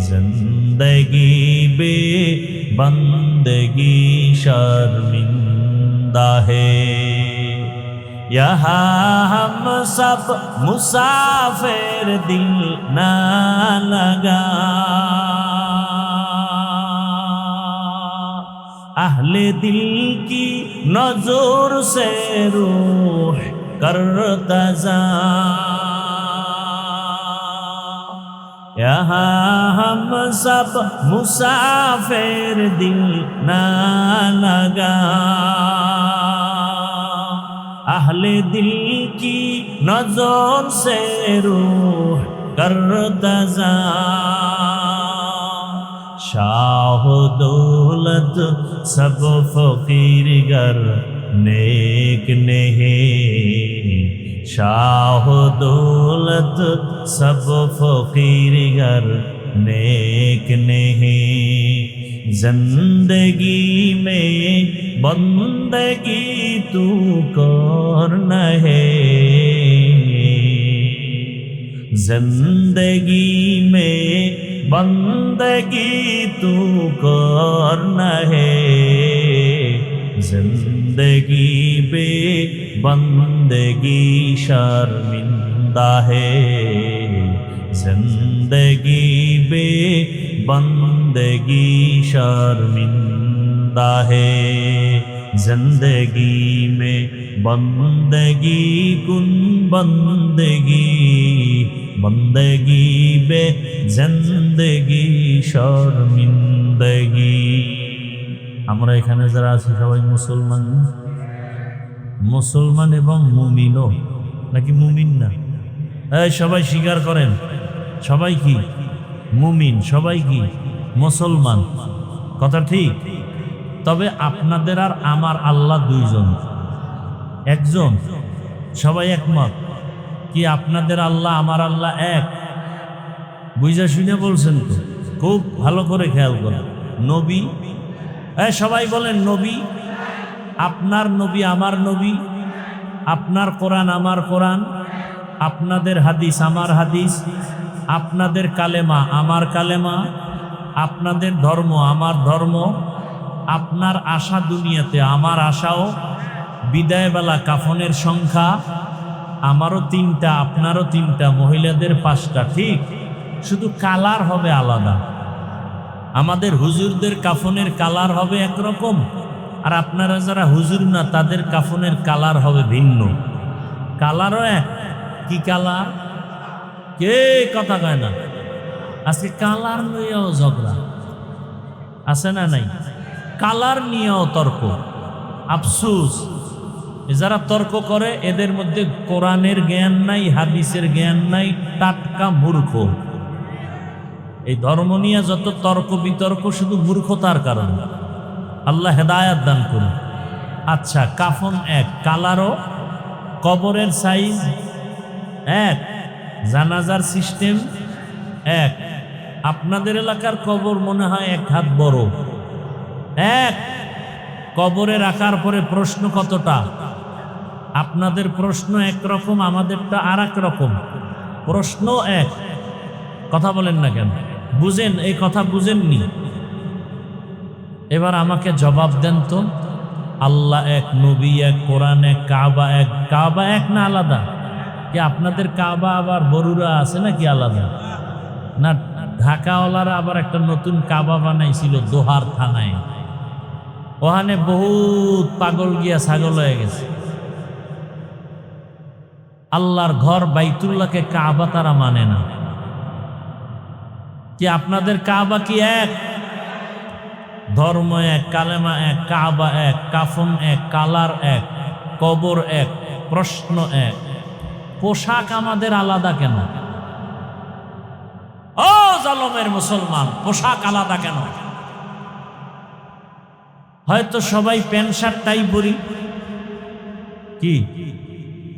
जिंदगी बे बंदगी शर्मिंदा है। यहाँ हम सब मुसाफिर दिल ना लगा, अहले दिल की नजर से रूह करता जा। यहाँ हम सब मुसाफिर दिल ना लगा, अहले दिल की नजर से रूह करता जा। शाह दौलत सब फकीर गर नेक नहीं, शाह दौलत सब फकीर गर नेक नहीं, जिंदगी में बंदगी तू करना है, जिंदगी में बंदगी तू करना है, जिंदगी बे बंदगी शर्मिंदा है, जिंदगी बे बंदगी शर्मिंदा है, जिंदगी में बंदगी कुन बंदगी, बंदगी बे जिंदगी शर्मिंदगी। আমরা এখানে যারা আছি সবাই মুসলমান, মুসলমান এবং মুমিনও নাকি মুমিন না? এই সবাই স্বীকার করেন, সবাই কি মুমিন, সবাই কি মুসলমান, কথা ঠিক? তবে আপনাদের আর আমার আল্লাহ দুইজন, একজন, সবাই একমত কি আপনাদের আল্লাহ আমার আল্লাহ এক? বুঝা শুনে বলছেন তো? খুব ভালো করে খেয়াল করেন। নবী, সবাই বলেন নবী, আপনার নবী আমার নবী, আপনার কোরআন আমার কোরআন, আপনাদের হাদিস আমার হাদিস, আপনাদের কালেমা আমার কালেমা, আপনাদের ধর্ম আমার ধর্ম, আপনার আশা দুনিয়াতে আমার আশাও, বিদায়বেলা কাফনের সংখ্যা আমারও 3টা আপনারও 3টা, মহিলাদের 5টা, ঠিক? শুধু কালার হবে আলাদা। আমাদের হুজুরদের কাফনের কালার হবে একরকম, আর আপনারা যারা হুজুর না তাদের কাফনের কালার হবে ভিন্ন। কালারও এক, কি কালার? কে কথা কয় না? আজকে কালার নিয়েও ঝগড়া আছে না নাই? কালার নিয়েও তর্ক। আফসোস, যারা তর্ক করে এদের মধ্যে কোরআনের জ্ঞান নাই, হাদিসের জ্ঞান নাই, টাটকা মূর্খ। এই ধর্ম নিয়ে যত তর্ক বিতর্ক শুধু মূর্খতার কারণে। আল্লাহ হেদায়াত দান করুন। আচ্ছা, কাফন এক, কালারও, কবরের সাইজ এক, জানাজার সিস্টেম এক। আপনাদের এলাকার কবর মনে হয় 1 হাত বড়, এক। কবরে রাখার পরে প্রশ্ন কতটা? আপনাদের প্রশ্ন একরকম, আমাদেরটা আর এক রকম। প্রশ্ন এক, কথা বলেন না কেন? বুঝেন, এই কথা বুঝেননি? এবার আমাকে জবাব দেন তো, আল্লাহ এক, নবী এক, কোরআন এক, কাবা এক। কাবা এক না আলাদা? কি আপনাদের কাবা আবার বড়ুরা আছে নাকি আলাদা? না, ঢাকাওয়ালারা আবার একটা নতুন কাবা বানাইছিল দোহার থানায়, ওখানে বহুত পাগল গিয়া ছাগল হয়ে গেছে। আল্লাহর ঘর বাইতুল্লাহকে কাবা তারা মানে না। কি আপনাদের কাবা কি এক? ধর্ম এক, কালেমা এক, কাবা এক, কাফন এক, কালার এক, কবর এক, প্রশ্ন এক। পোশাক আমাদের আলাদা কেন? ও জালেমের মুসলমান, পোশাক আলাদা কেন? হয়তো সবাই প্যান্ট শার্ট টাই পরি, কি?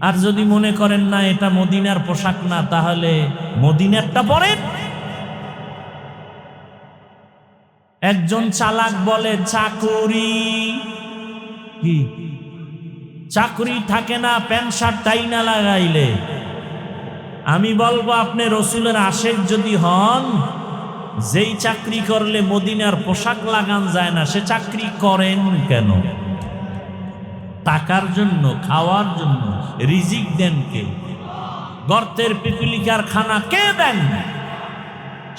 আর যদি মনে করেন না এটা মদিনার পোশাক না, তাহলে মদিনারটা পরেন। একজন চালাক বলে চাকুরি, কি চাকুরি থাকে না প্যান্ট শার্ট টাই না লাগাইলে। আমি বলবো আপনি রসুলের আশেক যদি হন, যেই চাকরি করলে মদিনার পোশাক লাগান যায় না, সে চাকরি করেন কেন? টাকার জন্য, খাওয়ার জন্য। রিজিক দেন কে? গর্তের পিপিলিকার খানা কে দেন?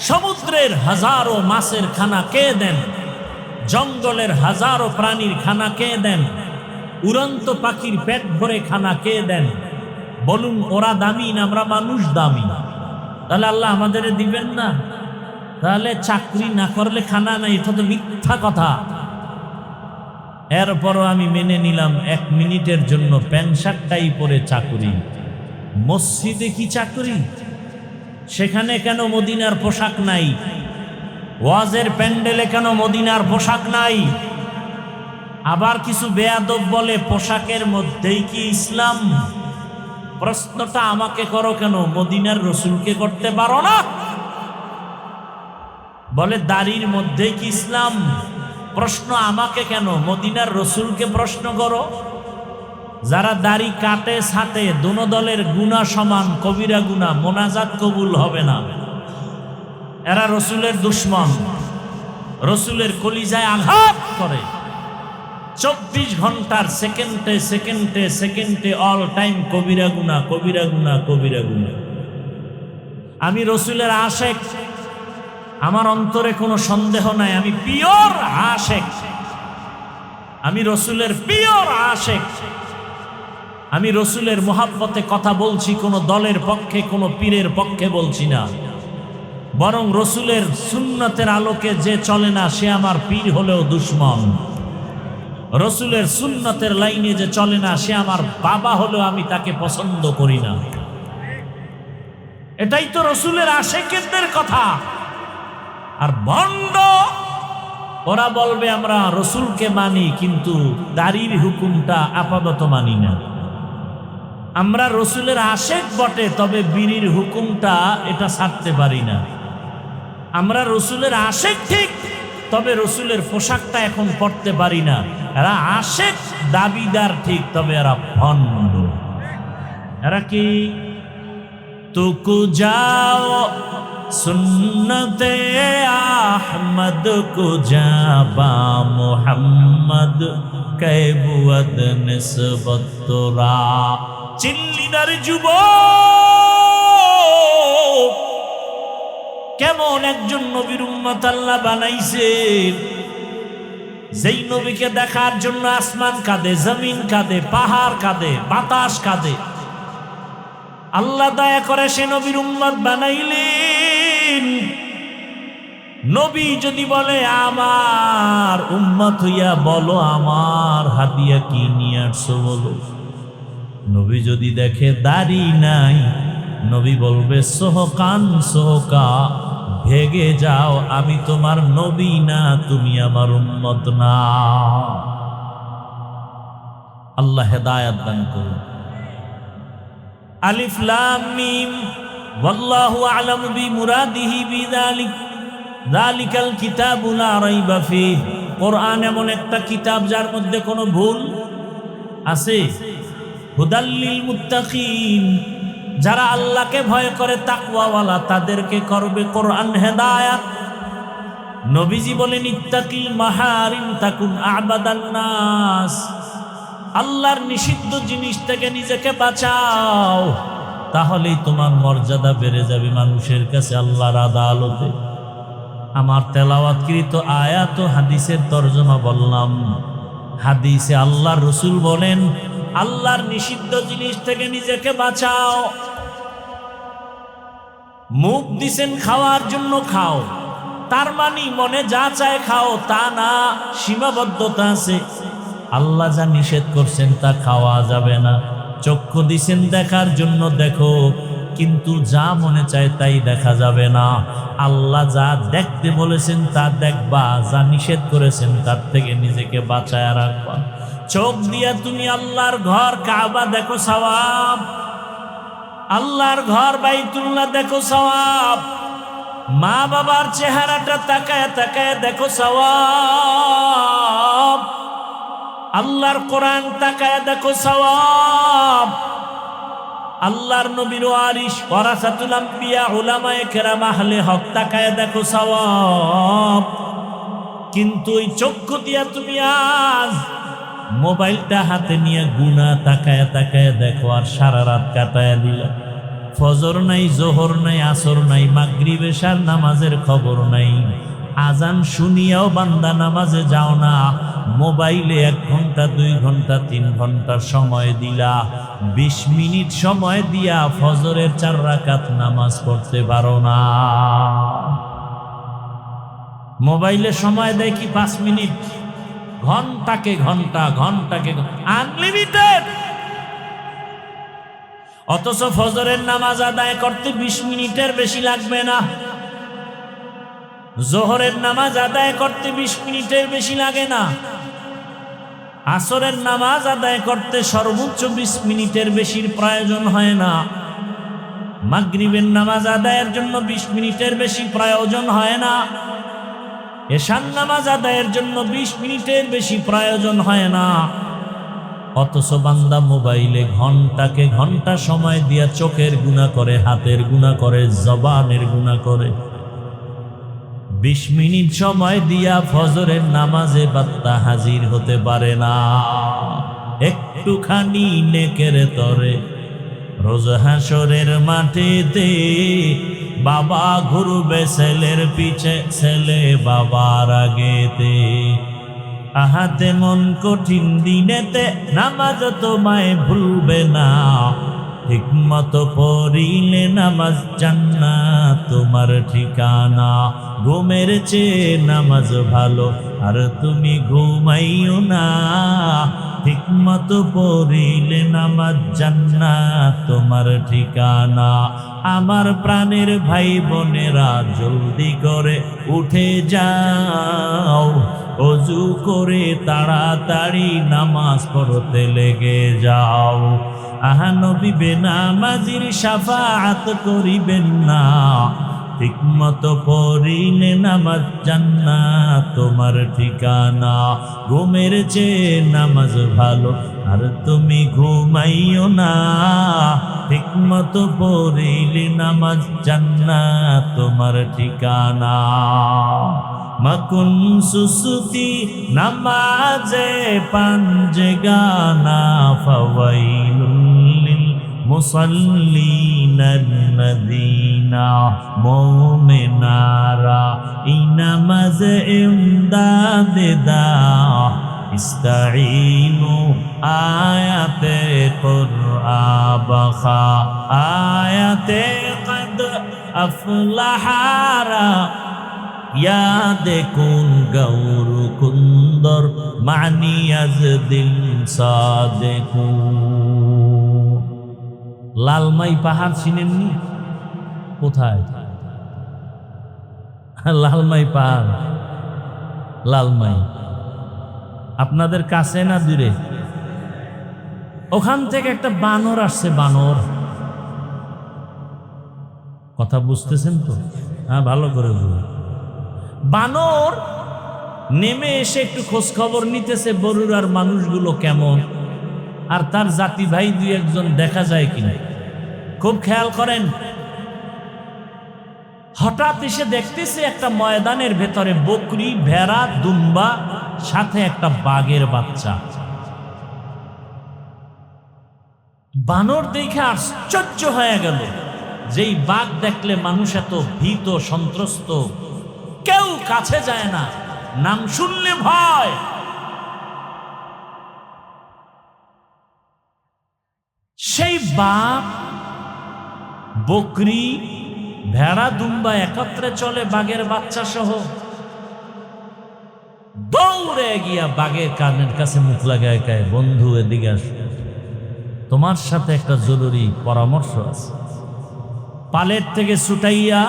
সমুদ্রের হাজারো মাছের খানা কে দেন? জঙ্গলের হাজারো প্রাণীর খানা কে দেন? উড়ন্ত পাখির পেট ভরে খানা কে দেন? বলুন, ওরা দামি না আমরা মানুষ দামি? তাহলে আল্লাহ আমাদের দিবেন না? তাহলে চাকরি না করলে খানা নাই, এটা তো মিথ্যা কথা। এরপরও আমি মেনে নিলাম 1 মিনিটের জন্য প্যান্ট শার্টটাই পরে চাকরি। মসজিদে কি চাকরি? সেখানে কেন মদিনার পোশাক নাই? ওয়াজের প্যান্ডেলে কেন মদিনার পোশাক নাই? আবার কিছু বেয়াদব বলে পোশাকের মধ্যেই কি ইসলাম? প্রশ্নটা আমাকে করো কেন, মদিনার রসুলকে করতে পারো না? বলে দাড়ির মধ্যেই কি ইসলাম? প্রশ্ন আমাকে কেন, মদিনার রসুলকে প্রশ্ন করো। যারা দাড়ি কাটে ছাটে, দোনো দলের গুনাহ সমান, কবিরা গুনাহ, মোনাজাত কবুল হবে না। এরা রসুলের দুশ্মন, রসুলের কলিজায় আঘাত করে। 24 ঘন্টার সেকেন্ডে সেকেন্ডে সেকেন্ডে অল টাইম কবিরা গুনাহ, কবিরা গুনাহ, কবিরা গুনাহ। আমি রসুলের আশেক, আমার অন্তরে কোনো সন্দেহ নাই, আমি পিওর আশেক, আমি রসুলের পিওর আশেক। আমি রসুলের মোহাব্বতে কথা বলছি, কোনো দলের পক্ষে, কোনো পীরের পক্ষে বলছি না। বরং রসুলের সুন্নতের আলোকে যে চলে না সে আমার পীর হলেও দুশ্মন। রসুলের সুন্নতের লাইনে যে চলে না সে আমার বাবা হলেও আমি তাকে পছন্দ করি না। এটাই তো রসুলের আশেকেরদের কথা। আর ভণ্ড ওরা বলবে আমরা রসুলকে মানি, কিন্তু দাড়ির হুকুমটা আপাতত মানি না। আমরা রসুলের আশেক বটে, তবে বিড়ির হুকুমটা এটা ছাড়তে পারি না। আমরা রসুলের আশেক ঠিক, তবে রসুলের পোশাকটা এখন পরতে পারি না। এরা আশেক দাবিদার ঠিক, তবে এরা ভণ্ড। এরা কি? তুকু যাও সুন্নতে আহমদ কো যাবা মুহাম্মদ কৈবুদ নিসবত তোরা। চিল্লিদার যুবক, কেমন একজন নবীর উম্মত আল্লাহ বানাইছেন, যেই নবীকে দেখার জন্য আসমান কাঁদে, জমিন কাঁদে, পাহাড় কাঁদে, বাতাস কাঁদে। আল্লাহ দয়া করে সে নবীর উম্মত বানাইলেন। নবী যদি বলে আমার উম্মত হইয়া বলো আমার হাদিয়া কি নিয়ে আসছো বলো। নবী যদি দেখে দাড়ি নাই, নবী বলবে সোহকান সোহকা, ভেগে যাও, আমি তোমার নবী না, তুমি আমার উম্মত না। আল্লাহ হেদায়েত দান করুন। আলিফ লাম মিম ওয়াল্লাহু আ'লামু বিমুরাদিহি বিযালিক যালিকাল কিতাবু লা রাইবা ফীহ। কোরআন এমন একটা কিতাব যার মধ্যে কোনো ভুল আছে। হুদাল লিল মুত্তাকিন, যারা আল্লাহকে ভয় করে তাকওয়াওয়ালা তাদেরকে করবে কোরআন হেদায়েত। নবীজি বলেন ইত্তাকিল মাহারিম তাকুন আ'বাদান নাস। আল্লাহর নিষিদ্ধ জিনিস থেকে নিজেকে বাঁচাও, তাহলেই তোমার মর্যাদা বেড়ে যাবে মানুষের কাছে, আল্লাহর আদালতে। আমার তেলাওয়াতকৃত আয়াত ও হাদিসের তরজমা বললাম। হাদিসে আল্লাহর রাসূল বলেন আল্লাহর নিষিদ্ধ জিনিস থেকে নিজেকে বাঁচাও। মুখ দিছেন খাওয়ার জন্য খাও, তার মানে মনে যা চায় খাও তা না, সীমাবদ্ধতা আছে। আল্লাহ যা নিষেধ করছেন তা খাওয়া যাবে না। চক্ষু দিছেন দেখার জন্য দেখো, কিন্তু যা মনে চায় তাই দেখা যাবে না। আল্লাহ যা দেখতে বলেছেন তা দেখবা, যা নিষেধ করেছেন তার থেকে নিজেকে বাঁচায় রাখবা। চোখ দিয়া তুমি আল্লাহর ঘর কাবা দেখো সওয়াব, আল্লাহর ঘর বাইতুল্লাহ দেখো সওয়াব। মা বাবার চেহারাটা তাকায় তাকায় দেখো সওয়াব। আল্লাহর কোরআন তাকায় দেখো সওয়াব। আল্লাহর নবীর ওয়ারিস ওয়ারাসাতুল আম্বিয়া উলামায়ে কেরাম আহলে হক তাকায় দেখো সওয়াব। কিন্তু ওই চক্ষু দিয়া তুমি আজ মোবাইলটা হাতে নিয়ে গুনাহ তাকায় তাকায় দেখো, আর সারা রাত কাটায় দিলা। ফজর নাই, জোহর নাই, আসর নাই, মাগরিব এশার নামাজের খবর নাই। আজান শুনিয়াও বান্দা নামাজে যাও না। মোবাইলে 1 ঘন্টা 2 ঘন্টা 3 ঘন্টা সময় দিলা, 20 মিনিট সময় দিয়া ফজরের 4 রাকাত নামাজ পড়তে পারো না। মোবাইলে সময় দেয় কি 5 মিনিট, ঘন্টাকে ঘন্টা, ঘন্টাকে আনলিমিটেড। অথচ ফজরের নামাজ আদায় করতে 20 মিনিটের বেশি লাগবে না। জোহরের নামাজ আদায় করতে 20 মিনিটের বেশি লাগে না। আসরের নামাজ আদায় করতে সর্বোচ্চ 20 মিনিটের বেশির প্রয়োজন হয় না। মাগরিবের নামাজ আদায়ের জন্য 20 মিনিটের বেশি প্রয়োজন হয় না। এশার নামাজ আদায়ের জন্য 20 মিনিটের বেশি প্রয়োজন হয় না। অথচ বান্দা মোবাইলে ঘন্টাকে ঘন্টা সময় দিয়া চোখের গুনাহ করে, হাতের গুনাহ করে, জবানের গুনাহ করে। 20 মিনিট সময় দিয়া ফজরের নামাজে বান্দা হাজির হতে পারে না, একটুখানি নেকের তরে রোজ হাসরের মাঠেতে বাবা ঘুরবে ছেলের পিছে, ছেলে বাবার আগেতে। আহাতে মন কঠিন দিনেতে নামাজ তোমায় ভুলবে না, ঠিক মতো পড়িলে নামাজ জান্নাত তোমার ঠিকানা। ঘুমের চেয়ে নামাজ ভালো আর তুমি ঘুমাইও না, ঠিক মতো পড়িলে নামাজ জান্নাত তোমার ঠিকানা। আমার প্রাণের ভাই বোনেরা জলদি করে উঠে যাও, ওযু করে তাড়াতাড়ি নামাজ পড়তে লেগে যাও। আহা নবী বেনামাজির শাফাআত করিবেন না, ঠিক মতো পড়িলে নামাজ জান্নাত তোমার ঠিকানা। ঘুমের চেয়ে নামাজ ভালো আর তুমি ঘুমাইও না, ঠিক মতো পড়িলে নামাজ জান্নাত তোমার ঠিকানা। মকুন সুসুতি নামাজে পাঞ্জে গানা, ফাওয়াইলুল লিল মুসাল্লিনাল্লাযীনা মুমিনারা এই নামাজ ইমদাদে দাও। ইস্তাঈনু আয়াতে কুরআন বাখা, আয়াতে কদ আফলাহারা ইয়াদে কুন গৌর কুন্দর মানি আজ দিল সাদেকু। লালমাই পাহাড় চিনেননি? কোথায় লালমাই পাহাড়? লালমাই আপনাদের কাছে না দূরে? ওখান থেকে একটা বানর আসছে। বানর, কথা বুঝতেছেন তো? হ্যাঁ, ভালো করে বুঝুন। বানর নেমে এসে একটু খোঁজ খবর নিতেছে বরুড়ার মানুষগুলো কেমন, আর তার জাতি ভাই দুই একজন দেখা যায় কিনা। খুব খেয়াল করেন। হঠাৎ এসে দেখতেছে একটা ময়দানের ভেতরে বকরি, ভেড়া, দুম্বা, সাথে একটা বাঘের বাচ্চা। বানর দেখে আশ্চর্য হয়ে গেল। যেই বাঘ দেখলে মানুষ এত ভীত সন্ত্রস্ত, কেউ কাছে যায় না, নাম শুনলে ভয়। সেই বাঘ, বকরি, ভেড়া, দুম্বা একত্রে চলে বাঘের বাচ্চা সহ। দৌড়ে গিয়া বাঘের কানের কাছে মুখ লাগায় কয়, বন্ধু এদিকে আস, তোমার সাথে একটা জরুরি পরামর্শ আছে। পালের থেকে ছুটাইয়া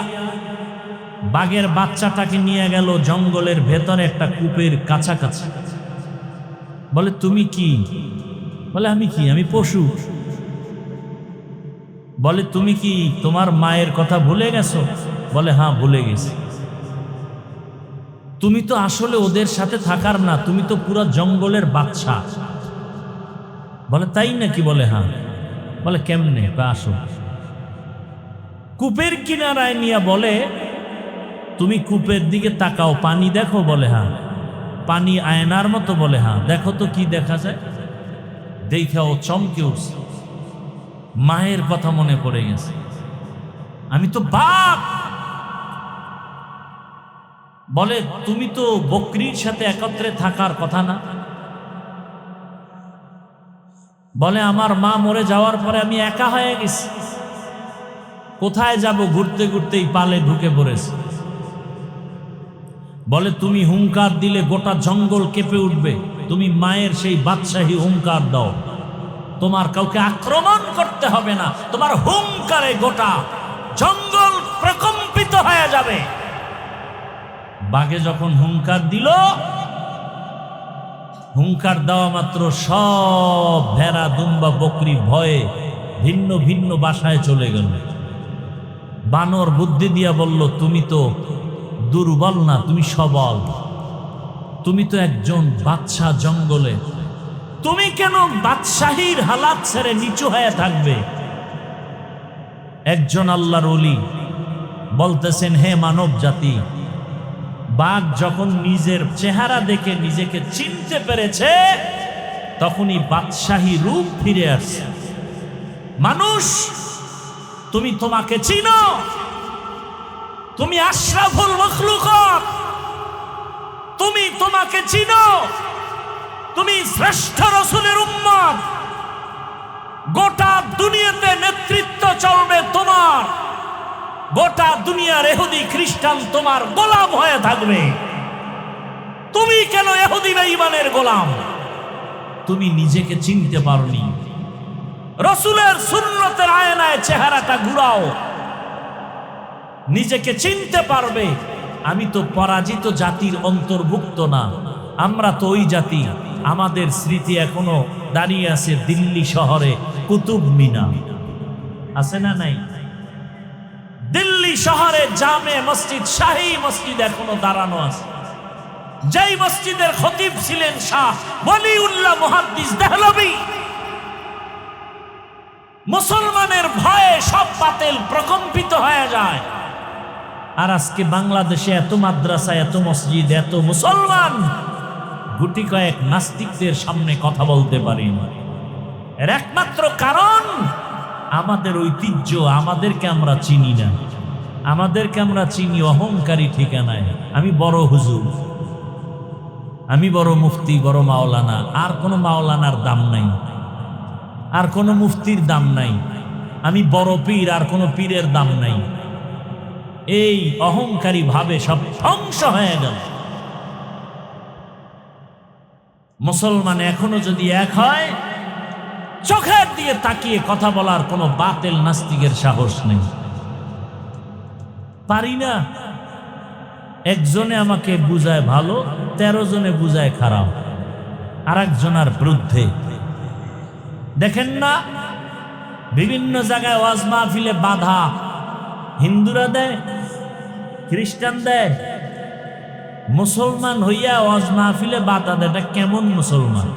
বাঘের বাচ্চাটাকে নিয়ে গেল জঙ্গলের ভেতরে একটা কূপের কাছাকাছি। বলে, তুমি কি? বলে, আমি কি? আমি পশু। বলে, তুমি কি তোমার মায়ের কথা ভুলে গেছো? বলে, হ্যাঁ, ভুলে গেছি। তুমি তো আসলে ওদের সাথে থাকার না, তুমি তো পুরো জঙ্গলের বাচ্চা। বলে, তাই নাকি? বলে, হ্যাঁ। বলে, কেমনে? আসো। কূপের কিনারায় নিয়ে বলে, তুমি কূপের দিকে তাকাও, পানি দেখো? বলে, হ্যাঁ। পানি আয়নার মতো? বলে, হ্যাঁ। দেখো তো কি দেখা যায়। দেখে ও চমকে উঠছে, মায়ের কথা মনে পড়ে গেছে। আমি তো বাঘ। বলে, তুমি তো বকরির সাথে একত্রে থাকার কথা না? বলে, আমার মা মরে যাওয়ার পরে আমি একা হয়ে গেছি, কোথায় যাব? ঘুরতে ঘুরতেই পালে ঢুকে পড়েছি। বলে, তুমি হুঙ্কার দিলে গোটা জঙ্গল কেঁপে উঠবে, তুমি মায়ের সেই বাদশাহী হুঙ্কার দাও, তোমার কাউকে আক্রমণ করতে হবে না, তোমার হুঙ্কারে গোটা জঙ্গল প্রকম্পিত হয়ে যাবে। বাঘে যখন হুঙ্কার দিল, হুঙ্কার দেওয়া মাত্র সব ভেড়া, দুম্বা, বকরি ভয়ে ভিন্ন ভিন্ন বাসায় চলে গেল। বানর বুদ্ধি দিয়া বলল, তুমি তো দুর্বল না, তুমি সবল, তুমি তো একজন বাদশা জঙ্গলে, তুমি কেন বাদশাহীর হালাত ছেড়ে নিচু হয়ে থাকবে? একজন আল্লাহর ওলি বলতেছেন, হে মানব জাতি, বাঘ যখন নিজের চেহারা দেখে নিজেকে চিনতে পেরেছে তখনই বাদশাহী রূপ ফিরে আসছে। মানুষ, তুমি তোমাকে চিনো? তুমি আশরাফুল মখলুকাত, তুমি তোমাকে চিনো? তুমি শ্রেষ্ঠ রাসূলের উম্মত। গোটা দুনিয়াতে নেতৃত্ব চলবে তোমার। গোটা দুনিয়ার ইহুদি খ্রিস্টান তোমার গোলাম হয়ে থাকবে। তুমি কেন ইহুদি বেঈমানের গোলাম? তুমি নিজেকে চিনতে পারোনি। রাসূলের সুন্নতের আয়নায় চেহারাটা ঘুরাও, নিজেকে চিনতে পারবে। আমি তো পরাজিত জাতির অন্তর্ভুক্ত না, আমরা তো ওই জাতি। আমাদের স্মৃতি এখনো দাঁড়িয়ে আছে দিল্লি শহরে কুতুব মিনার, আছে না নাই? দিল্লি শহরে জামে মসজিদ, শাহী মসজিদ এখনো দাঁড়ানো আছে। যেই মসজিদের খতিব ছিলেন শাহ ওয়ালিউল্লাহ মুহাদ্দিস দেহলভী। মুসলমানের ভয়ে সব বাতিল প্রকম্পিত হয়ে যায়। আর আজকে বাংলাদেশে এত মাদ্রাসা, এত মসজিদ, এত মুসলমান, গুটি কয়েক নাস্তিকদের সামনে কথা বলতে পারি না। এর একমাত্র কারণ আমাদের ঐতিহ্য, আমাদেরকে আমরা চিনি না। আমাদেরকে আমরা চিনি অহংকারী ঠিকানায়। আমি বড় হুজুর, আমি বড় মুফতি, বড় মাওলানা। আর কোনো মাওলানার দাম নাই, আর কোনো মুফতির দাম নাই। আমি বড় পীর, আর কোনো পীরের দাম নাই। এই অহংকারী ভাবে সব ধ্বংস হয়ে গেল। মুসলমান এখনো যদি এক হয়, চোখের দিয়ে তাকিয়ে কথা বলার কোনো বাতিল নাস্তিকের সাহস নেই। পারি না। একজনে আমাকে বুঝায় ভালো, 13 জনে বুঝায় খারাপ, আর একজনের বিরুদ্ধে। দেখেন না, বিভিন্ন জায়গায় ওয়াজ মাহফিলে বাধা হিন্দুরা দেয়, খ্রিস্টান দেয়। মুসলমান হইয়া ওয়াজ মাহফিলে বাধা দেয়, এটা কেমন মুসলমান?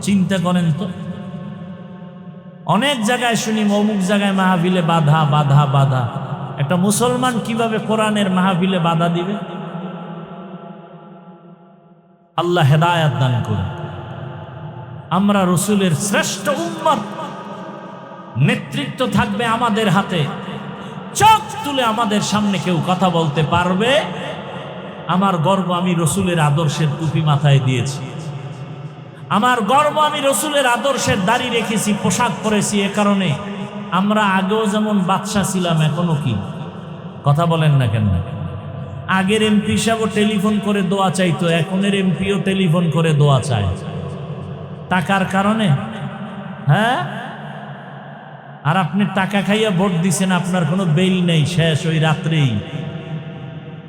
চিন্তা করেন তো। অনেক জায়গায় শুনি অমুক জায়গায় মাহফিলে বাধা বাধা বাধা। একটা মুসলমান কিভাবে কোরআনের মাহফিলে বাধা দিবে? আল্লাহ হেদায়েত দান করুন। আমরা রাসূলের শ্রেষ্ঠ উম্মত, নেতৃত্ব থাকবে আমাদের হাতে। চোখ তুলে আমাদের সামনে কেউ কথা বলতে পারবে? আমার গর্ব, আমি রাসূলের আদর্শের টুপি মাথায় দিয়েছি। আমার গর্ব, আমি রাসূলের আদর্শের দাড়ি রেখেছি, পোশাক পরেছি। এ কারণে আমরা আগেও যেমন বাদশা ছিলাম, এখনো কি? কথা বলেন না কেন? আগের এমপি সাহেবও টেলিফোন করে দোয়া চাইতো, এখনের এমপিও টেলিফোন করে দোয়া চায়। টাকার কারণে, হ্যাঁ? আর আপনি টাকা খাইয়া ভোট দিছেন, আপনার কোনো বেল নেই, শেষ ওই রাত্রেই।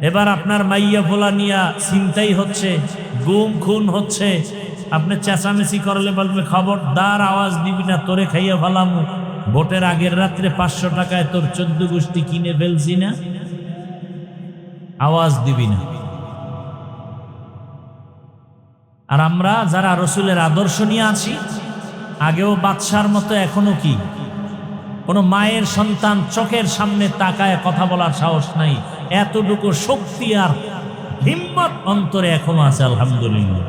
এবার আপনার মাইয়া ফোলা নিয়া চিন্তাই হচ্ছে, গুম খুন হচ্ছে। আপনি চেঁচামেচি করলে বলবে খবরদার আওয়াজ দিবি না, তোরে খাইয়া ফেলামু। ভোটের আগের রাত্রে 500 টাকায় তোর 14 গোষ্ঠী কিনে ফেলছি না, আওয়াজ দিবি না। আর আমরা যারা রাসূলের আদর্শ নিয়ে আছি, আগেও বাদশার মতো এখনো কি কোনো মায়ের সন্তান চোখের সামনে তাকায় কথা বলার সাহস নাই। এতটুকু শক্তি আর হিম্মত অন্তরে এখনো আছে, আলহামদুলিল্লাহ।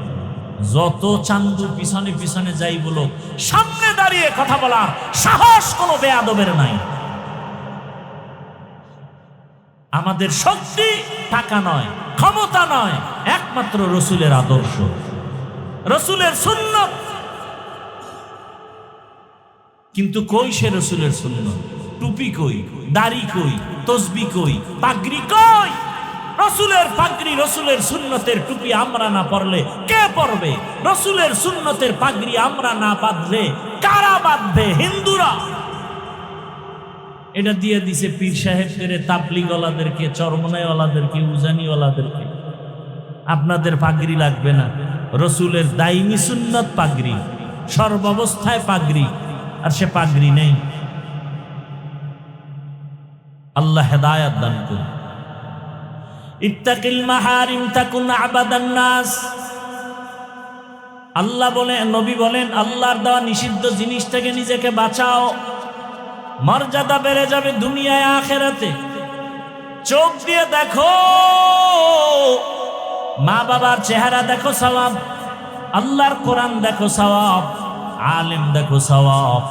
যত চান্দু পিছনে পিছনে যাই বলো, সামনে দাঁড়িয়ে কথা বলার সাহস কোনো বেয়াদবের নাই। আমাদের শক্তি টাকা নয়, ক্ষমতা নয়, একমাত্র রাসূলের আদর্শ, রাসূলের সুন্নাত। কিন্তু কই সে রাসূলের সুন্নাত? টুপি কই, দাড়ি কই, তসবিহ কই, পাগড়ি কই? রাসূলের পাগড়ি, রাসূলের সুন্নতের টুপি আমরা না পরলে কে পরবে? রাসূলের সুন্নতের পাগড়ি আমরা না বাঁধলে কারা বাঁধবে? হিন্দুরা। এটা দিয়ে দিছে পীর সাহেবদের, তাবলীগওয়ালাদেরকে, চরমনাইওয়ালাদেরকে, উজানিওয়ালাদেরকে। আপনাদের পাগড়ি লাগবে না। রাসূলের দাইমি সুন্নত পাগড়ি, সর্বাবস্থায় পাগড়ি, আর সে পাগড়ি নেই। আল্লাহ হেদায়েত দান করুন। ইত্তাকিল মাহারিম তাকুন আবাদান নাস। আল্লাহ বলেন, নবী বলেন, আল্লাহর দেওয়া নিষিদ্ধ জিনিস থেকে নিজেকে বাঁচাও, মর্যাদা বেড়ে যাবে দুনিয়ায় আখেরাতে। চোখ দিয়ে দেখো মা বাবার চেহারা দেখো সওয়াব, আল্লাহর কোরআন দেখো সওয়াব, আলেম দেখো সওয়াব,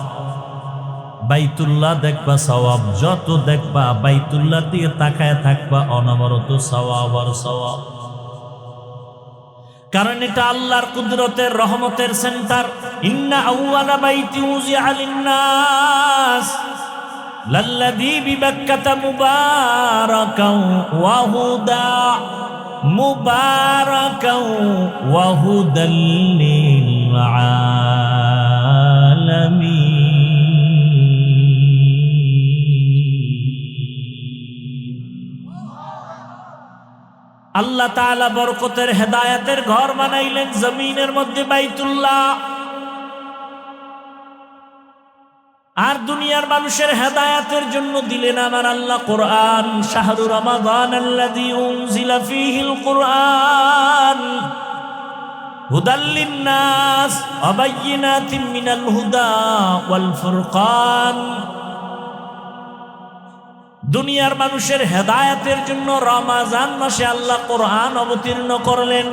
বাইতুল্লাহ দেখবা সওয়াব। যত দেখবা বাইতুল্লাহ দিয়ে তাকায় থাকবা অনবরত সওয়াব আর সওয়াব। কারণ এটা আল্লাহর কুদরতের রহমতের সেন্টার। ইন্না আউয়ালা বাইতি উযিআ লিন-নাস লাল্লাযী বিবাক্কাতা মুবারাকাও ওয়া হুদা মুবারাকাও ওয়া হুদাল লিল আলামিন। আল্লাহ তাআলা বরকতের হেদায়েতের ঘর বানাইলেন জমিনের মধ্যে বাইতুল্লাহ। আর দুনিয়ার মানুষের হেদায়েতের জন্য দিলেন আমার আল্লাহ কোরআন। শাহরু রমাদান আল্লাযী উনজিলা ফীহিল কুরআন হুদাল লিন-নাস ওয়া বায়্যিনাতিন মিনাল হুদা ওয়াল ফুরকান। দুনিয়ার মানুষের হেদায়েতের জন্য রমজান মাসে আল্লাহ কোরআন অবতীর্ণ করলেন।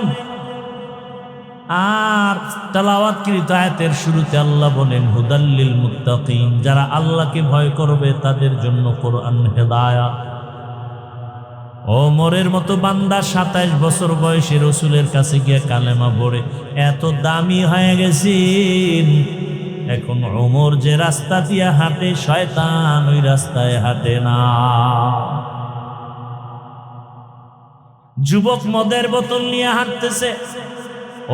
আর তেলাওয়াতকৃত আয়াতের শুরুতে আল্লাহ বলেন হুদাল লিল মুত্তাকিন, যারা আল্লাহকে ভয় করবে তাদের জন্য কোরআন হেদায়েত। ওমরের মতো বান্দা 27 বছর বয়সে রাসূলের কাছে গিয়ে কালেমা পড়ে এত দামি হয়ে গেছেন, এখন ওমর যে রাস্তা দিয়ে হাঁটে শয়তান ওই রাস্তায় হাঁটে না। যুবক মদের বোতল নিয়ে হাঁটতেছে,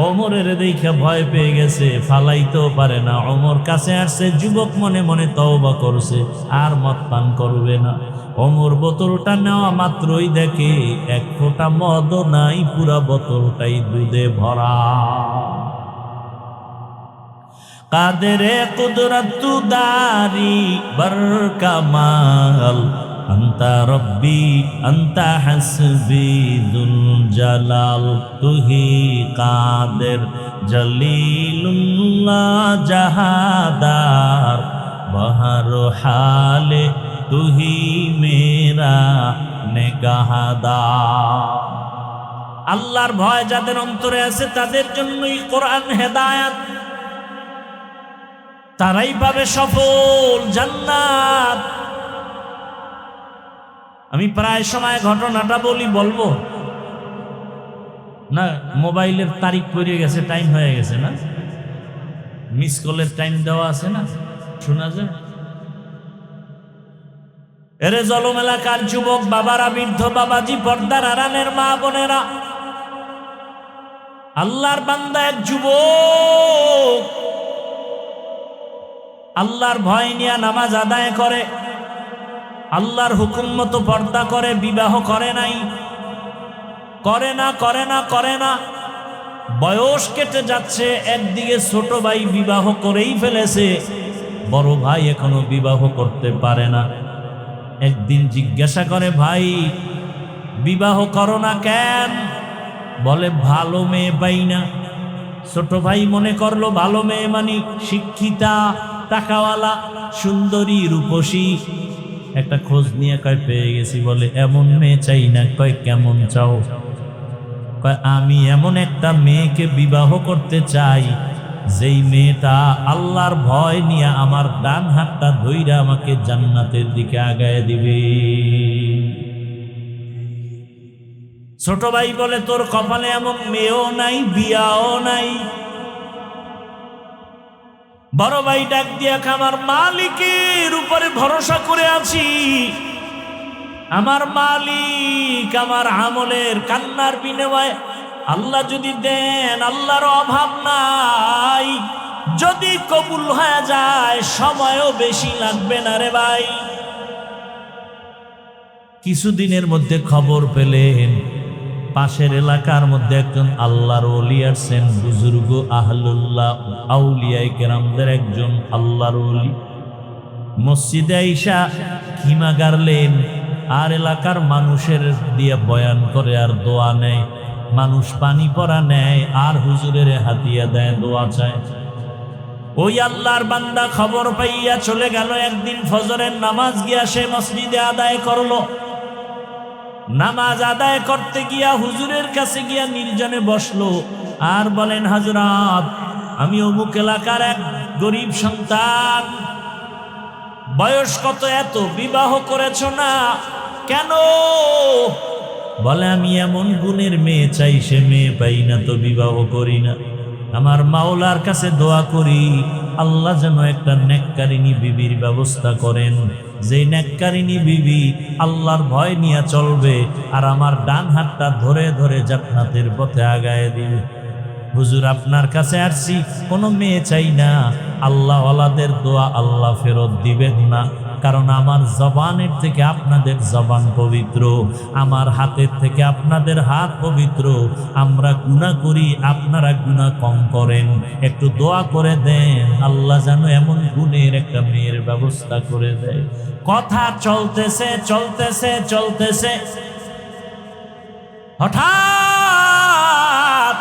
ওমরের দেখে ভয় পেয়ে গেছে, ফালাইতেও পারে না। ওমর কাছে আসছে, যুবক মনে মনে তওবা করছে আর মদ পান করবে না। ওমর বোতলটা নেওয়া মাত্রই দেখে এক ফোঁটা মদও নাই, পুরা বোতলটাই দুধে ভরা। কাদেরে কুদরতু দারি বরকামাল আন্তা রব্বি আন্তা হাসবি দুল জালাল। তুহি কাদের জলিলুল্লাহ জাহাদার বহর হালে তুহি মেরা নেগাহাদার। আল্লাহর ভয় যাদের অন্তরে আছে তাদের জন্যই কোরআন হেদায়েত, তারাই পাবে সফল জান্নাত। আমি প্রায় সময় ঘটনাটা বলবো না, মোবাইলের তারিখ পড়ে গেছে, টাইম হয়ে গেছে না, মিস কলের টাইম দেওয়া আছে না, শোনা যায়। এরে জলম এলাকার যুবক বাবারা, বৃদ্ধ বাবাজি, পর্দার আড়ালের মা বোনেরা, আল্লাহর বান্দা এক যুবক আল্লাহর ভয় নিয়ে নামাজ আদায় করে, আল্লাহর হুকুম মতো পর্দা করে, বিবাহ করে নাই, করে না। বয়স কেটে যাচ্ছে, একদিকে ছোট ভাই বিবাহ করেই ফেলেছে, বড় ভাই এখনো বিবাহ করতে পারে না। একদিন জিজ্ঞাসা করে, ভাই বিবাহ করো না কেন? বলে ভালো মেয়ে পাই না। ছোট ভাই মনে করলো ভালো মেয়ে মানে শিক্ষিতা, টাকাওয়ালা, সুন্দরী, রূপসী। একটা খোঁজ নিয়ে কয় পেয়ে গেছি। বলে এমন মেয়ে চাই না। কয় কেমন চাও? কয় আমি এমন একটা মেয়েকে বিবাহ করতে চাই যেই মেয়েটা আল্লাহর ভয় নিয়ে আমার ডান হাতটা ধইরা আমাকে জান্নাতের দিকে আগায় দিবে। ছোট ভাই বলে তোর কপালে এমন মেয়েও নাই, বিয়াও নাই। বড় ভাই ডাক দিয়া, আমার মালিকের উপরে ভরসা করে আছি, আমার মালিক আমার আমলের কান্নার বিনিময়ে আল্লাহ যদি দেন, আল্লাহর অভাব নাই, যদি কবুল হয়ে যায় সময়ও বেশি লাগবে না রে ভাই। কিছুদিনের মধ্যে খবর পেলেন পাশের এলাকার মধ্যে একজন আল্লাহর ওলি আসছেন, বুজুর্গ আহলুল্লাহ আউলিয়ায়ে কেরামদের একজন আল্লাহর ওলি। মসজিদে আইসা খিমা গাড়লেন আর এলাকার মানুষের দিয়ে বয়ান করে আর দোয়া নেয়। মানুষ পানি পড়া নেয় আর হুজুরের হাতিয়া দেয়, দোয়া চায়। ওই আল্লাহর বান্দা খবর পাইয়া চলে গেল। একদিন ফজরের নামাজ গিয়া সে মসজিদে আদায় করলো। নামাজ আদায় করতে গিয়া হুজুরের কাছে গিয়া নির্জনে বসলো আর বলেন, হযরত, আমি অমুক এলাকার এক গরিব সন্তান, বয়স কত, এত বিবাহ করেছ না কেন? বলে, আমি এমন গুণের মেয়ে চাই, সে মেয়ে পাই না তো বিবাহ করি না। আমার মাওলার কাছে দোয়া করি, আল্লাহ যেন একটা নেককারিনী বিবির ব্যবস্থা করেন, যে নেককারিনী বিবি আল্লাহর ভয় নিয়ে চলবে আর আমার ডান হাতটা ধরে ধরে জান্নাতের পথে আগায় দিবে। হুজুর, আপনার কাছে আসছি, কোনো মেয়ে চাই না। আল্লাহ ওয়ালাদের দোয়া আল্লাহ ফেরত দিবেন না, কারণ আমার জবানের থেকে আপনাদের জবান পবিত্র, আমার হাতের থেকে আপনাদের হাত পবিত্র। আমরা গুনাহ করি, আপনারা গুনাহ কম করেন। একটু দোয়া করে দেন, আল্লাহ যেন এমন গুণের একটা মেয়ের ব্যবস্থা করে দেয়। কথা চলতেছে চলতেছে চলতেছে, হঠাৎ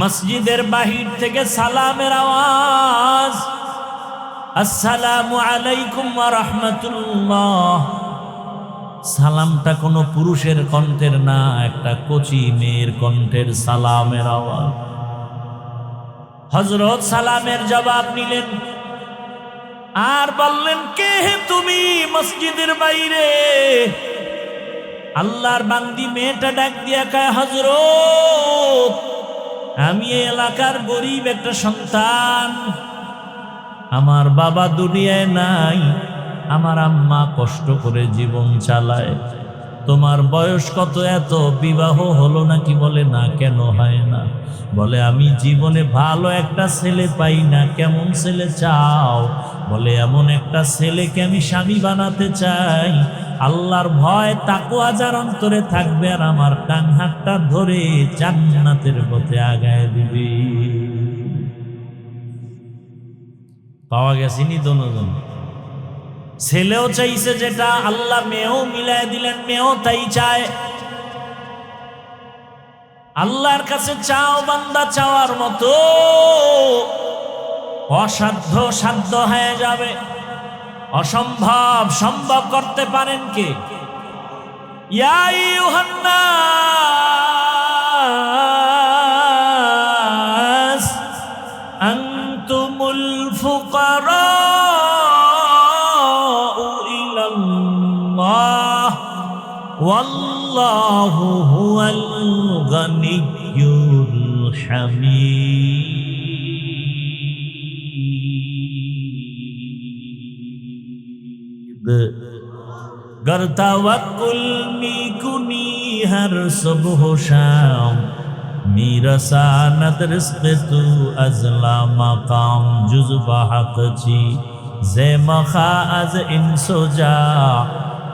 মসজিদের বাহির থেকে সালামের আওয়াজ, আসসালামু আলাইকুম ওয়া রাহমাতুল্লাহ। সালামটা কোনো পুরুষের কণ্ঠের না, একটা কচি মেয়ের কণ্ঠের সালামের আওয়াজ। হযরত সালামের জবাব নিলেন আর বললেন, কে হে তুমি মসজিদের বাইরে? আল্লাহর বান্দি মেয়েটা ডাক দিয়া কয়, হযরত, আমি এই এলাকার গরিব একটা সন্তান, আমার বাবা দুনিয়ায় নাই, আমার আম্মা কষ্ট করে জীবন চালায়। তোমার বয়স কত, এত বিবাহ হলো নাকি? বলে, না। কেন হয় না? বলে, আমি জীবনে ভালো একটা ছেলে পাই না। কেমন ছেলে চাও? বলে, এমন একটা ছেলেকে আমি স্বামী বানাতে চাই, আল্লাহর ভয় তাকওয়া যার অন্তরে থাকবে আর আমার ডান হাতটা ধরে জান্নাতের পথে আগায় দিবে। পাওয়া গেছেনি দোনোজন। ছেলেও চাইছে যেটা, আল্লাহ মেয়েও মিলায় দিলেন, মেয়েও তাই চায়। আল্লাহর কাছে চাও বান্দা, চাওয়ার মতো অসাধ্য সাধ্য হয়ে যাবে, অসম্ভব সম্ভব করতে পারেন কে? ইয়া আইয়ুহান নাস আনতুমুল ফুকারাউ ইলাল্লাহ ওয়াল্লাহু হুয়াল গানিয়্যুল হামিদ। गर तवक्कुल मी कुनी हर सुबह शाम, मेरा सानत रिस्क तू अजला मकाम, जुज़्बा हक ची जे मखा अज इंसोजा,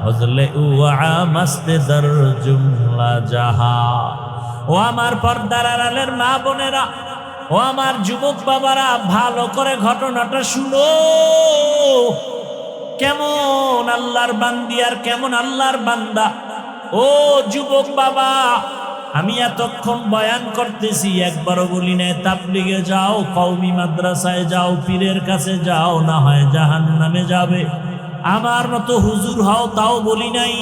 हजले उआ मस्त दर जुमला जहा। ও আমার পর্দার আড়ালের মা বোনেরা, ও আমার যুবক বাবারা, ভালো করে ঘটনাটা শুনো। কেমন আল্লাহর বান্দি আর কেমন আল্লাহর বান্দা। ও যুবক বাবা, আমি এতক্ষণ বয়ান করতেছি, একবারও বলি না তাবলীগে যাও, কওমি মাদ্রাসায় যাও, পীরের কাছে যাও, না হয় জাহান্নামে যাবে। আমার মতো হুজুর হও, তাও বলি নাই।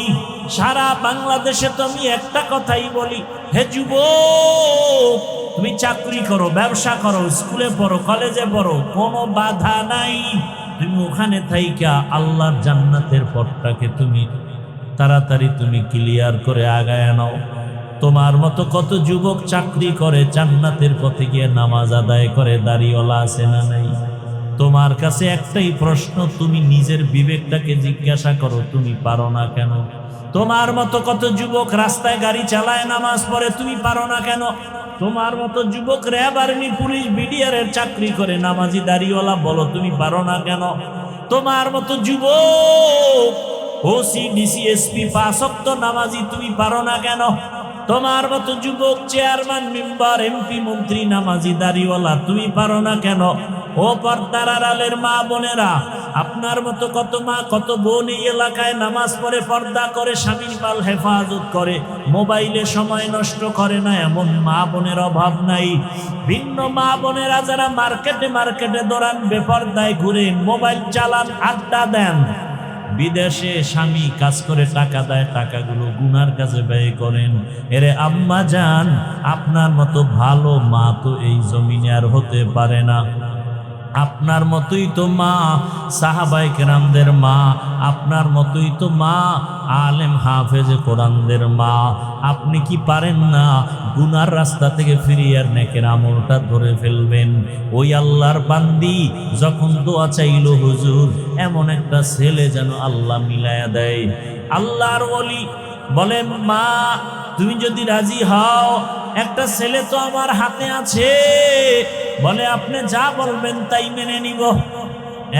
সারা বাংলাদেশে তো আমি একটা কথাই বলি, হে যুবক, তুমি চাকরি করো, ব্যবসা করো, স্কুলে পড়ো, কলেজে পড়ো, কোনো বাধা নাই। তুমি ওখানে থাইকা আল্লাহর জান্নাতের পথটাকে তুমি তাড়াতাড়ি তুমি ক্লিয়ার করে আগায় নাও। তোমার মতো কত যুবক চাকরি করে, জান্নাতের পথে গিয়ে নামাজ আদায় করে, দাড়িওয়ালা আছে না নাই? তোমার কাছে একটাই প্রশ্ন, তুমি নিজের বিবেকটাকে জিজ্ঞাসা করো, তুমি পারো না কেন? তোমার মতো কত যুবক রাস্তায় গাড়ি চালায়, নামাজ পড়ে, তুমি পারো না কেন? তোমার মতো যুবক র্যাব, আর্মি, পুলিশ, বিডিআর এর চাকরি করে, নামাজি দাড়িওয়ালা, বলো তুমি পারো না কেন? তোমার মতো যুবক ওসি, ডিসি, এসপি, 5 ওয়াক্ত নামাজি, তুমি পারো না কেন? তোমার মতো যুবক চেয়ারম্যান, মেম্বার, এমপি, মন্ত্রী, নামাজি দাড়িওয়ালা, তুমি পারো না কেন? ও পর্দার আড়ালের মা বোনেরা, আপনার মতো কত মা কত বোন এই এলাকায় নামাজ পড়ে, পর্দা করে, স্বামীর মাল হেফাজত করে, মোবাইলে সময় নষ্ট করে না, এমন মা বোনের অভাব নাই। ভিন্ন মা বোনেরা যারা মার্কেটে মার্কেটে দৌড়ান, বেপর্দায় ঘুরে, মোবাইল চালান, আড্ডা দেন, বিদেশে স্বামী কাজ করে টাকা দেয়, টাকাগুলো গুনার কাজে ব্যয় করেন। এরে আম্মা জান, আপনার মতো ভালো মা তো এই জমিনে আর হতে পারে না। আপনার মতোই তো মা সাহাবায়ে কেরামদের মা, আপনার মতোই তো মা আলেম হাফেজে কোরআনদের মা। আপনি কি পারেন না গুনার রাস্তা থেকে ফিরিয়ে আর নেকের আমলটা ধরে ফেলবেন? ওই আল্লাহর বান্দি যখন দোয়া চাইল, হুজুর এমন একটা ছেলে যেন আল্লাহ মিলায়া দেয়। আল্লাহর ওলি বলেন, মা তুমি যদি রাজি হও, একটা ছেলে তো আমার হাতে আছে। বলে, আপনি যা বলবেন তাই মেনে নিব।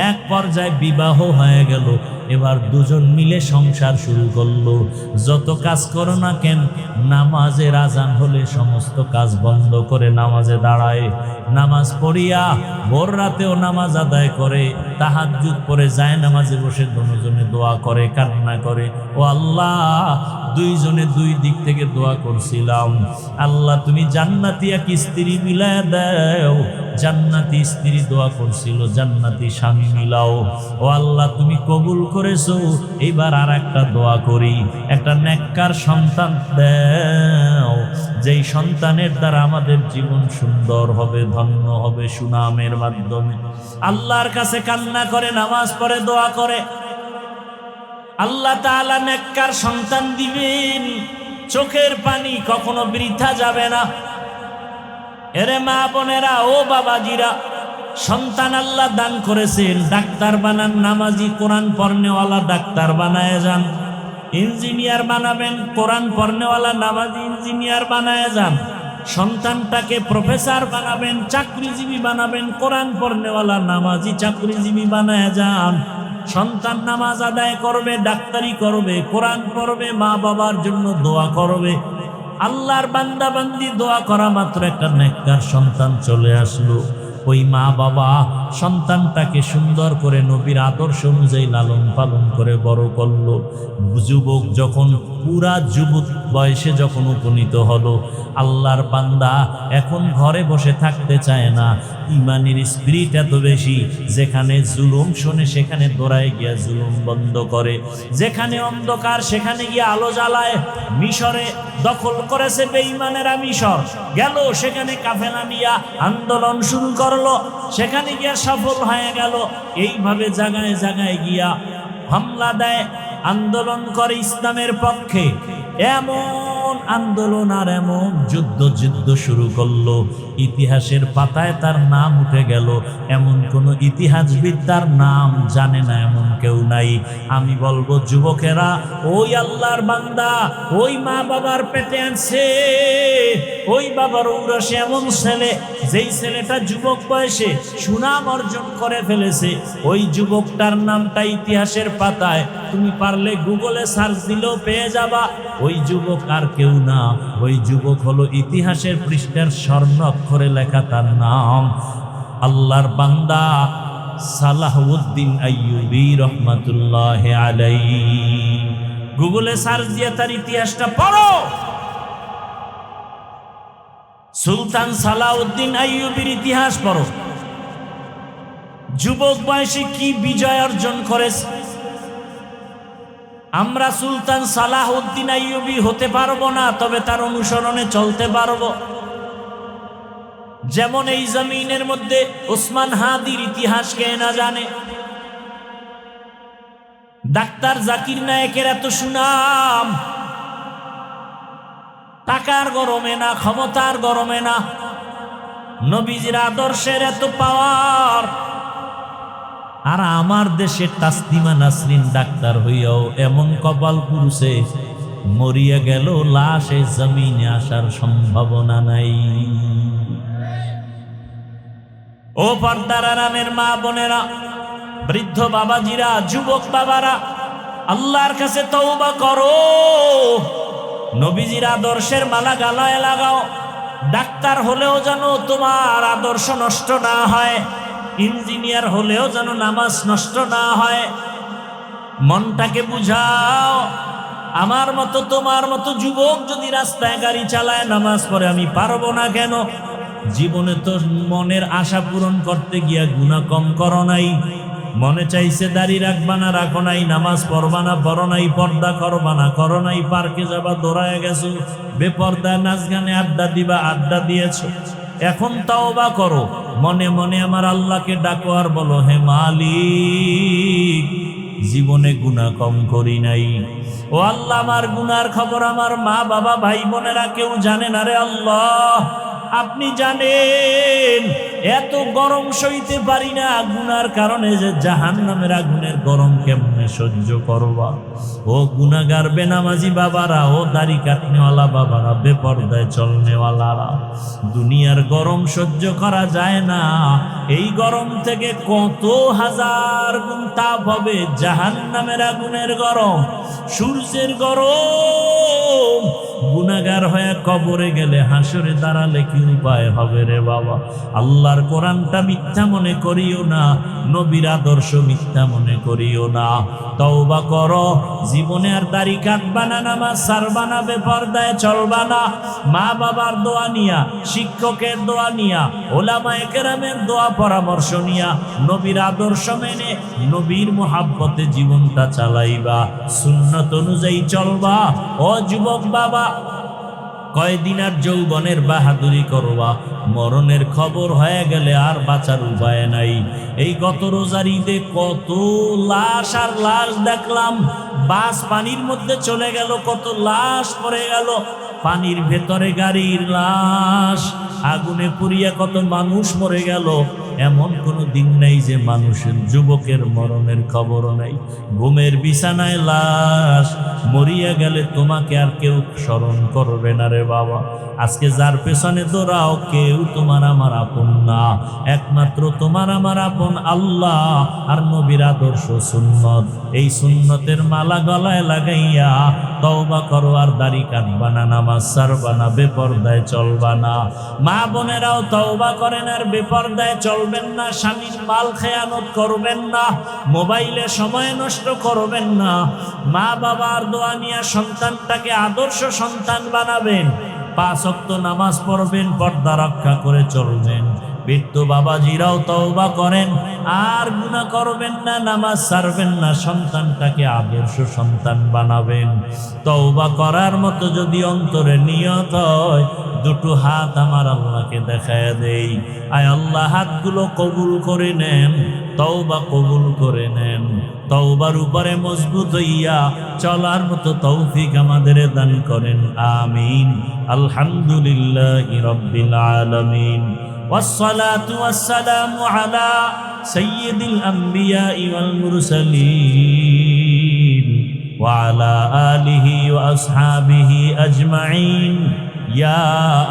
এক পর্যায়ে বিবাহ হয়ে গেল। এবার দুজন মিলে সংসার শুরু করলো। যত কাজ করো না কেন, নামাজের আজান হলে সমস্ত কাজ বন্ধ করে নামাজে দাঁড়ায়। নামাজ পড়িয়া ভোর রাতেও নামাজ আদায় করে, তাহাজ্জুদ পড়ে যায় নামাজে বসে দুজনে দোয়া করে, কান্না করে। ও আল্লাহ, দুইজনে দুই দিক থেকে দোয়া করছিলাম, আল্লাহ তুমি জান্নাতি এক স্ত্রী মিলায় দাও। জান্নাতি স্ত্রী দোয়া করছিল, জান্নাতি স্বামী মিলাও। ও আল্লাহ তুমি কবুল করেছো। এইবার আর একটা দোয়া করি, একটা নেককার সন্তান দাও, যেই সন্তানের দ্বারা আমাদের জীবন সুন্দর হবে, ধন্য হবে সুনামের মাধ্যমে। আল্লাহর কাছে কান্না করে, নামাজ পড়ে, দোয়া করে। আল্লাহ তাআলা নেককার সন্তান দিবেন। চোখের পানি কখনো বৃথা যাবে না। এরে মা বোনেরা, ও বাবাজিরা, সন্তান আল্লাহ দান করেছেন, ডাক্তার বানান, নামাজি কোরআন পড়নেওয়ালা ডাক্তার বানায় যান। ইঞ্জিনিয়ার বানাবেন, কোরআন পড়নেওয়ালা নামাজি ইঞ্জিনিয়ার বানায় যান। সন্তানটাকে প্রফেসর বানাবেন, চাকরিজীবী বানাবেন, কোরআন পড়নেওয়ালা নামাজি চাকরিজীবী বানায় যান। সন্তান নামাজ আদায় করবে, ডাক্তারি করবে, কোরআন পড়বে, মা বাবার জন্য দোয়া করবে। আল্লাহর বান্দা বান্দি দোয়া করা মাত্র একটা নেককার সন্তান চলে আসলো। ওই মা বাবা সন্তানটাকে সুন্দর করে নবীর আদর্শ অনুযায়ী লালন পালন করে বড় করলো। যুবক যখন পুরা যুবক বয়সে যখন উপনীত হলো, আল্লাহর বান্দা এখন ঘরে বসে থাকতে চায় না। ইমানের স্পিরিট এত বেশি, যেখানে জুলুম শোনে সেখানে দৌড়ায় গিয়া জুলুম বন্ধ করে, যেখানে অন্ধকার সেখানে গিয়ে আলো জ্বালায়। মিশরে দখল করেছে বেঈমানেরা, মিশর গেল, সেখানে কাফেলা নিয়া আন্দোলন শুরু করলো, সেখানে গিয়া সফল হয়ে গেল। এইভাবে জায়গায় জায়গায় গিয়া হামলা দেয়, আন্দোলন করে ইসলামের পক্ষে। এমন আন্দোলন আর এমন যুদ্ধ শুরু করলো, ইতিহাসের পাতায় তার নাম উঠে গেল। এমন কোন ইতিহাসবিদ তার নাম জানে না, এমন কেউ নাই। আমি বলবো যুবকেরা, ওই আল্লাহর বান্দা ওই মা বাবার পেটে আনছে, ওই বাবার ঔরসে এমন ছেলে, যেই ছেলেটা যুবক বয়সে সুনাম অর্জন করে ফেলেছে। ওই যুবকটার নামটা ইতিহাসের পাতায় তুমি পারলে গুগলে সার্চ দিলেও পেয়ে যাবা। ওই যুবক আর কেউ না, ওই যুবক হলো ইতিহাসের পৃষ্ঠার স্বর্ণ অক্ষরে লেখা তার নাম আল্লাহর বান্দা সালাহউদ্দিন আইয়ুবী রহমাতুল্লাহি আলাইহি। গুগলে সার্চ দিয়ে তার ইতিহাসটা পড়ো। সুলতান সালাহউদ্দিন আইয়ুবীর ইতিহাস পড়ো। যুবক বয়সে কি বিজয় অর্জন করেছে। আমরা সুলতান সালাহউদ্দিন আইয়ুবী হতে পারবো না, তবে তার অনুসরণে চলতে পারবো। যেমন এই জমিনের মধ্যে ওসমান হাদির ইতিহাস কে না জানে। ডাক্তার জাকির নায়েকের এত সুনাম, টাকার গরমে না, ক্ষমতার গরমে না, নবীজির আদর্শের এত পাওয়ার। আর আমার দেশের তাসলিমা নাসরিন ডাক্তার হইয়াও এমন কপাল পুরুষে মরিয়া গেল, লাশে জমিনে আসার সম্ভাবনা নাই। ও পর্দার আড়ালের মা বোনেরা, বৃদ্ধ বাবাজিরা, যুবক বাবারা, আল্লাহর কাছে তওবা করো। নবীজির আদর্শের মালা গালায় লাগাও। ডাক্তার হলেও যেন তোমার আদর্শ নষ্ট না হয়, ইঞ্জিনিয়ার হলেও যেন নামাজ নষ্ট না হয়। মনটাকে বুঝাও। আমার মতো তোমার মতো যুবক যদি রাস্তায় গাড়ি চালায়, নামাজ পড়ে, আমি পারবো না কেন? জীবনে তো মনের আশা পূরণ করতে গিয়া গুনাহ কম করো নাই, মনে চাইছে দাড়ি রাখবা না, রাখো নাই, নামাজ পড়বা না, পড়ো নাই, পর্দা করবা না, করো নাই, পার্কে যাবা, দৌড়ায় গেছো, বেপর্দায় নাচ গানে আড্ডা দিবা, আড্ডা দিয়েছো। এখন তাওবা করো, মনে মনে আমার আল্লাহকে ডাকো আর বলো, হে মালিক, জীবনে গুনাহ কম করি নাই। ও আল্লাহ, আমার গুনার খবর আমার মা বাবা ভাই বোনেরা কেউ জানে না রে আল্লাহ, আপনি জানেন। এত গরম সইতে পারি না গুনার কারণে, যে জাহান্নামের আগুনের গরম কেমনে সহ্য করবা। ও গুনাহগার বেনামাজি বাবারা, ও দাড়ি কাটনেওয়ালা বাবারা, বেপরদায় চলনেওয়ালারা, দুনিয়ার গরম সহ্য করা যায় না। এই গরম থেকে কত হাজার গুণ তাপ হবে জাহান্নামের আগুনের গরম, সূর্যের গরম। গুনাহগার হয়ে কবরে গেলে, হাসরে দাঁড়ালে কি উপায় হবে রে বাবা? আল্লাহর কোরআনটা মিথ্যা মনে করিও না, নবীর আদর্শ মিথ্যা মনে করিও না। তওবা করো, জীবনে আর দাড়ি কাটবা না, নামাজ ছাড়বা না, বেপরদায় চলবা না। মা বাবার দোয়া নিয়া, শিক্ষকের দোয়া নিয়া, ওলামায়ে কেরামের দোয়া পরামর্শ নিয়া, নবীর আদর্শ মেনে, নবীর মুহাব্বতে জীবনটা চালাইবা, সুন্নাত অনুযায়ী চলবা। ও যুবক বাবা, কয়দিন আর যৌবনের বাহাদুরি করবা, মরণের খবর হয়ে গেলে আর বাঁচার উপায় নাই। এই গত রোজার ঈদে কত লাশ আর লাশ দেখলাম, বাস পানির মধ্যে চলে গেল, কত লাশ পড়ে গেল, পানির ভেতরে গাড়ির লাশ, আগুনে পুড়িয়া কত মানুষ মরে গেল। এমন কোনো দিন নেই যে মানুষের, যুবকের মরণের খবর নাই। ঘুমের বিছানায় লাশ, মরিয়া গেলে তোমাকে আর কেউ স্মরণ করবে না রে বাবা। আজকে যার পেছনে দৌড়াও, কেউ তোমার আমার আপন না, একমাত্র তোমার আমার আপন আল্লাহ আর নবীর আদর্শ সুন্নত। এই সুন্নতের মালা গলায় লাগাইয়া তওবা করো, আর দাড়ি কাটবা না, নামাজ ছাড়বা না, বেপরদায় চলবা না। মা বোনেরাও তওবা করেন আর বেপরদায় চলবেন না, স্বামীর মাল খেয়ানত করবেন না, মোবাইলে সময় নষ্ট করবেন না। মা বাবার দোয়া নিয়ে সন্তানটাকে আদর্শ সন্তান বানাবেন, 5 ওয়াক্ত নামাজ পড়বেন, পর্দা রক্ষা করে চলবেন। বৃদ্ধ বাবাজিরাও তওবা করেন আর গুনাহ করবেন না, নামাজ ছাড়বেন না, সন্তানটাকে আদর্শ সন্তান বানাবেন। তওবা করার মতো যদি অন্তরে নিয়ত হয়, দুটো হাত আমার আল্লাহকে দেখায় দেই, আয় আল্লাহ হাতগুলো কবুল করে নেন, তওবা কবুল করে নেন। তওবার উপরে মজবুত হইয়া চলার মতো তৌফিক আমাদের দান করেন, আমিন। আলহামদুলিল্লাহি রাব্বিল আলামিন, والصلاة والسلام على سيد الأنبياء والمرسلين وعلى آله وأصحابه أجمعين يا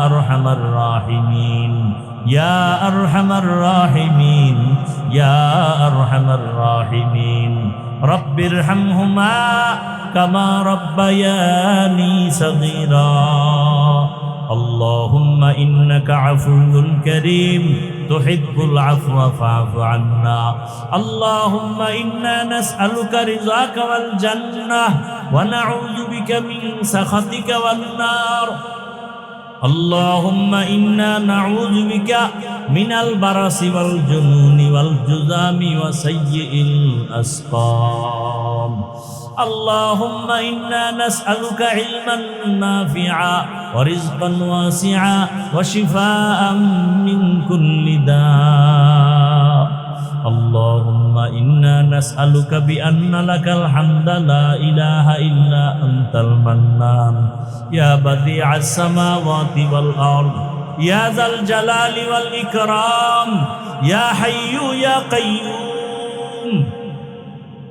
أرحم الراحمين يا أرحم الراحمين يا أرحم الراحمين رب ارحمهما كما ربياني صغيرا اللهم إنك عفو كريم تحب العفو فاعف عنا اللهم إنا نسألك رضاك والجنة ونعوذ بك من سخطك والنار اللهم إنا نعوذ بك من البرص والجنون والجذام وسيء الأسقام اللهم إنا نسألك علما نافعا ورزقا واسعا وشفاء من كل داء اللهم إنا نسألك بأن لك الحمد لا إله إلا أنت المنان يا بديع السماوات والأرض يا ذا الجلال والإكرام يا حي يا قيوم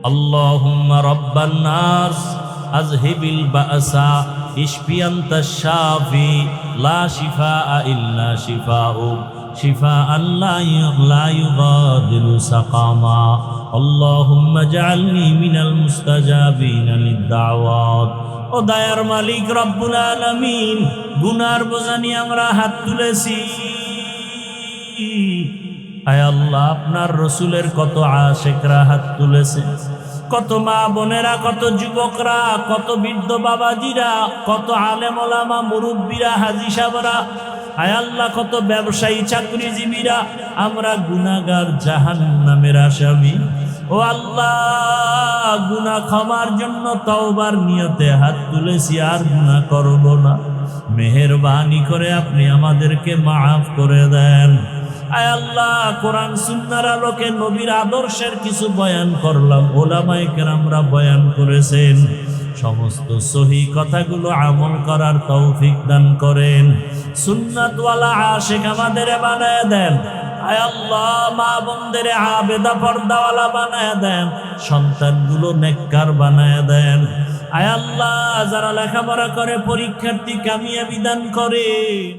اللهم رب الناس أذهب البأس اشفي أنت الشافي لا شفاء إلا شفاؤك شفاء لا يغادر سقما اللهم اجعلني من المستجابين للدعوات ও দয়ার মালিক রব্বুল আলামিন, গুনার বোঝা নিয়ে আমরা হাত তুলেছি। আয় আল্লাহ, আপনার রসুলের কত আশিকরা হাত তুলেছে, কত মা বোনেরা, কত যুবকরা, কত বৃদ্ধ বাবাজিরা, কত আলেম ওলামা মুরব্বীরা, হাজী সাহেবরা, আয় আল্লাহ কত ব্যবসায়ী চাকরিজীবীরা। আমরা গুনাহগার, জাহান্নামের আসামি। ও আল্লাহ, গুনাহ ক্ষমার জন্য তওবার নিয়তে হাত তুলেছি, আর গুনাহ করব না। মেহেরবানি করে আপনি আমাদেরকে মাফ করে দেন। আয় আল্লাহ, কোরআন সুন্নাহর আলোকে নবীর আদর্শের কিছু বয়ান করলাম, ওলামায়ে কেরামরা বয়ান করেছেন। সমস্ত সহি কথাগুলো আমল করার তৌফিক দান করেন। সুন্নাতওয়ালা আশিক আমাদের বানায় দেন। আয় আল্লাহ, মা বোনদের আবেদা পর্দাওয়ালা বানায় দেন, সন্তানগুলো নেককার বানায় দেন। আয় আল্লাহ, যারা লেখাপড়া করে পরীক্ষার্থী কামিয়াবি দান করেন।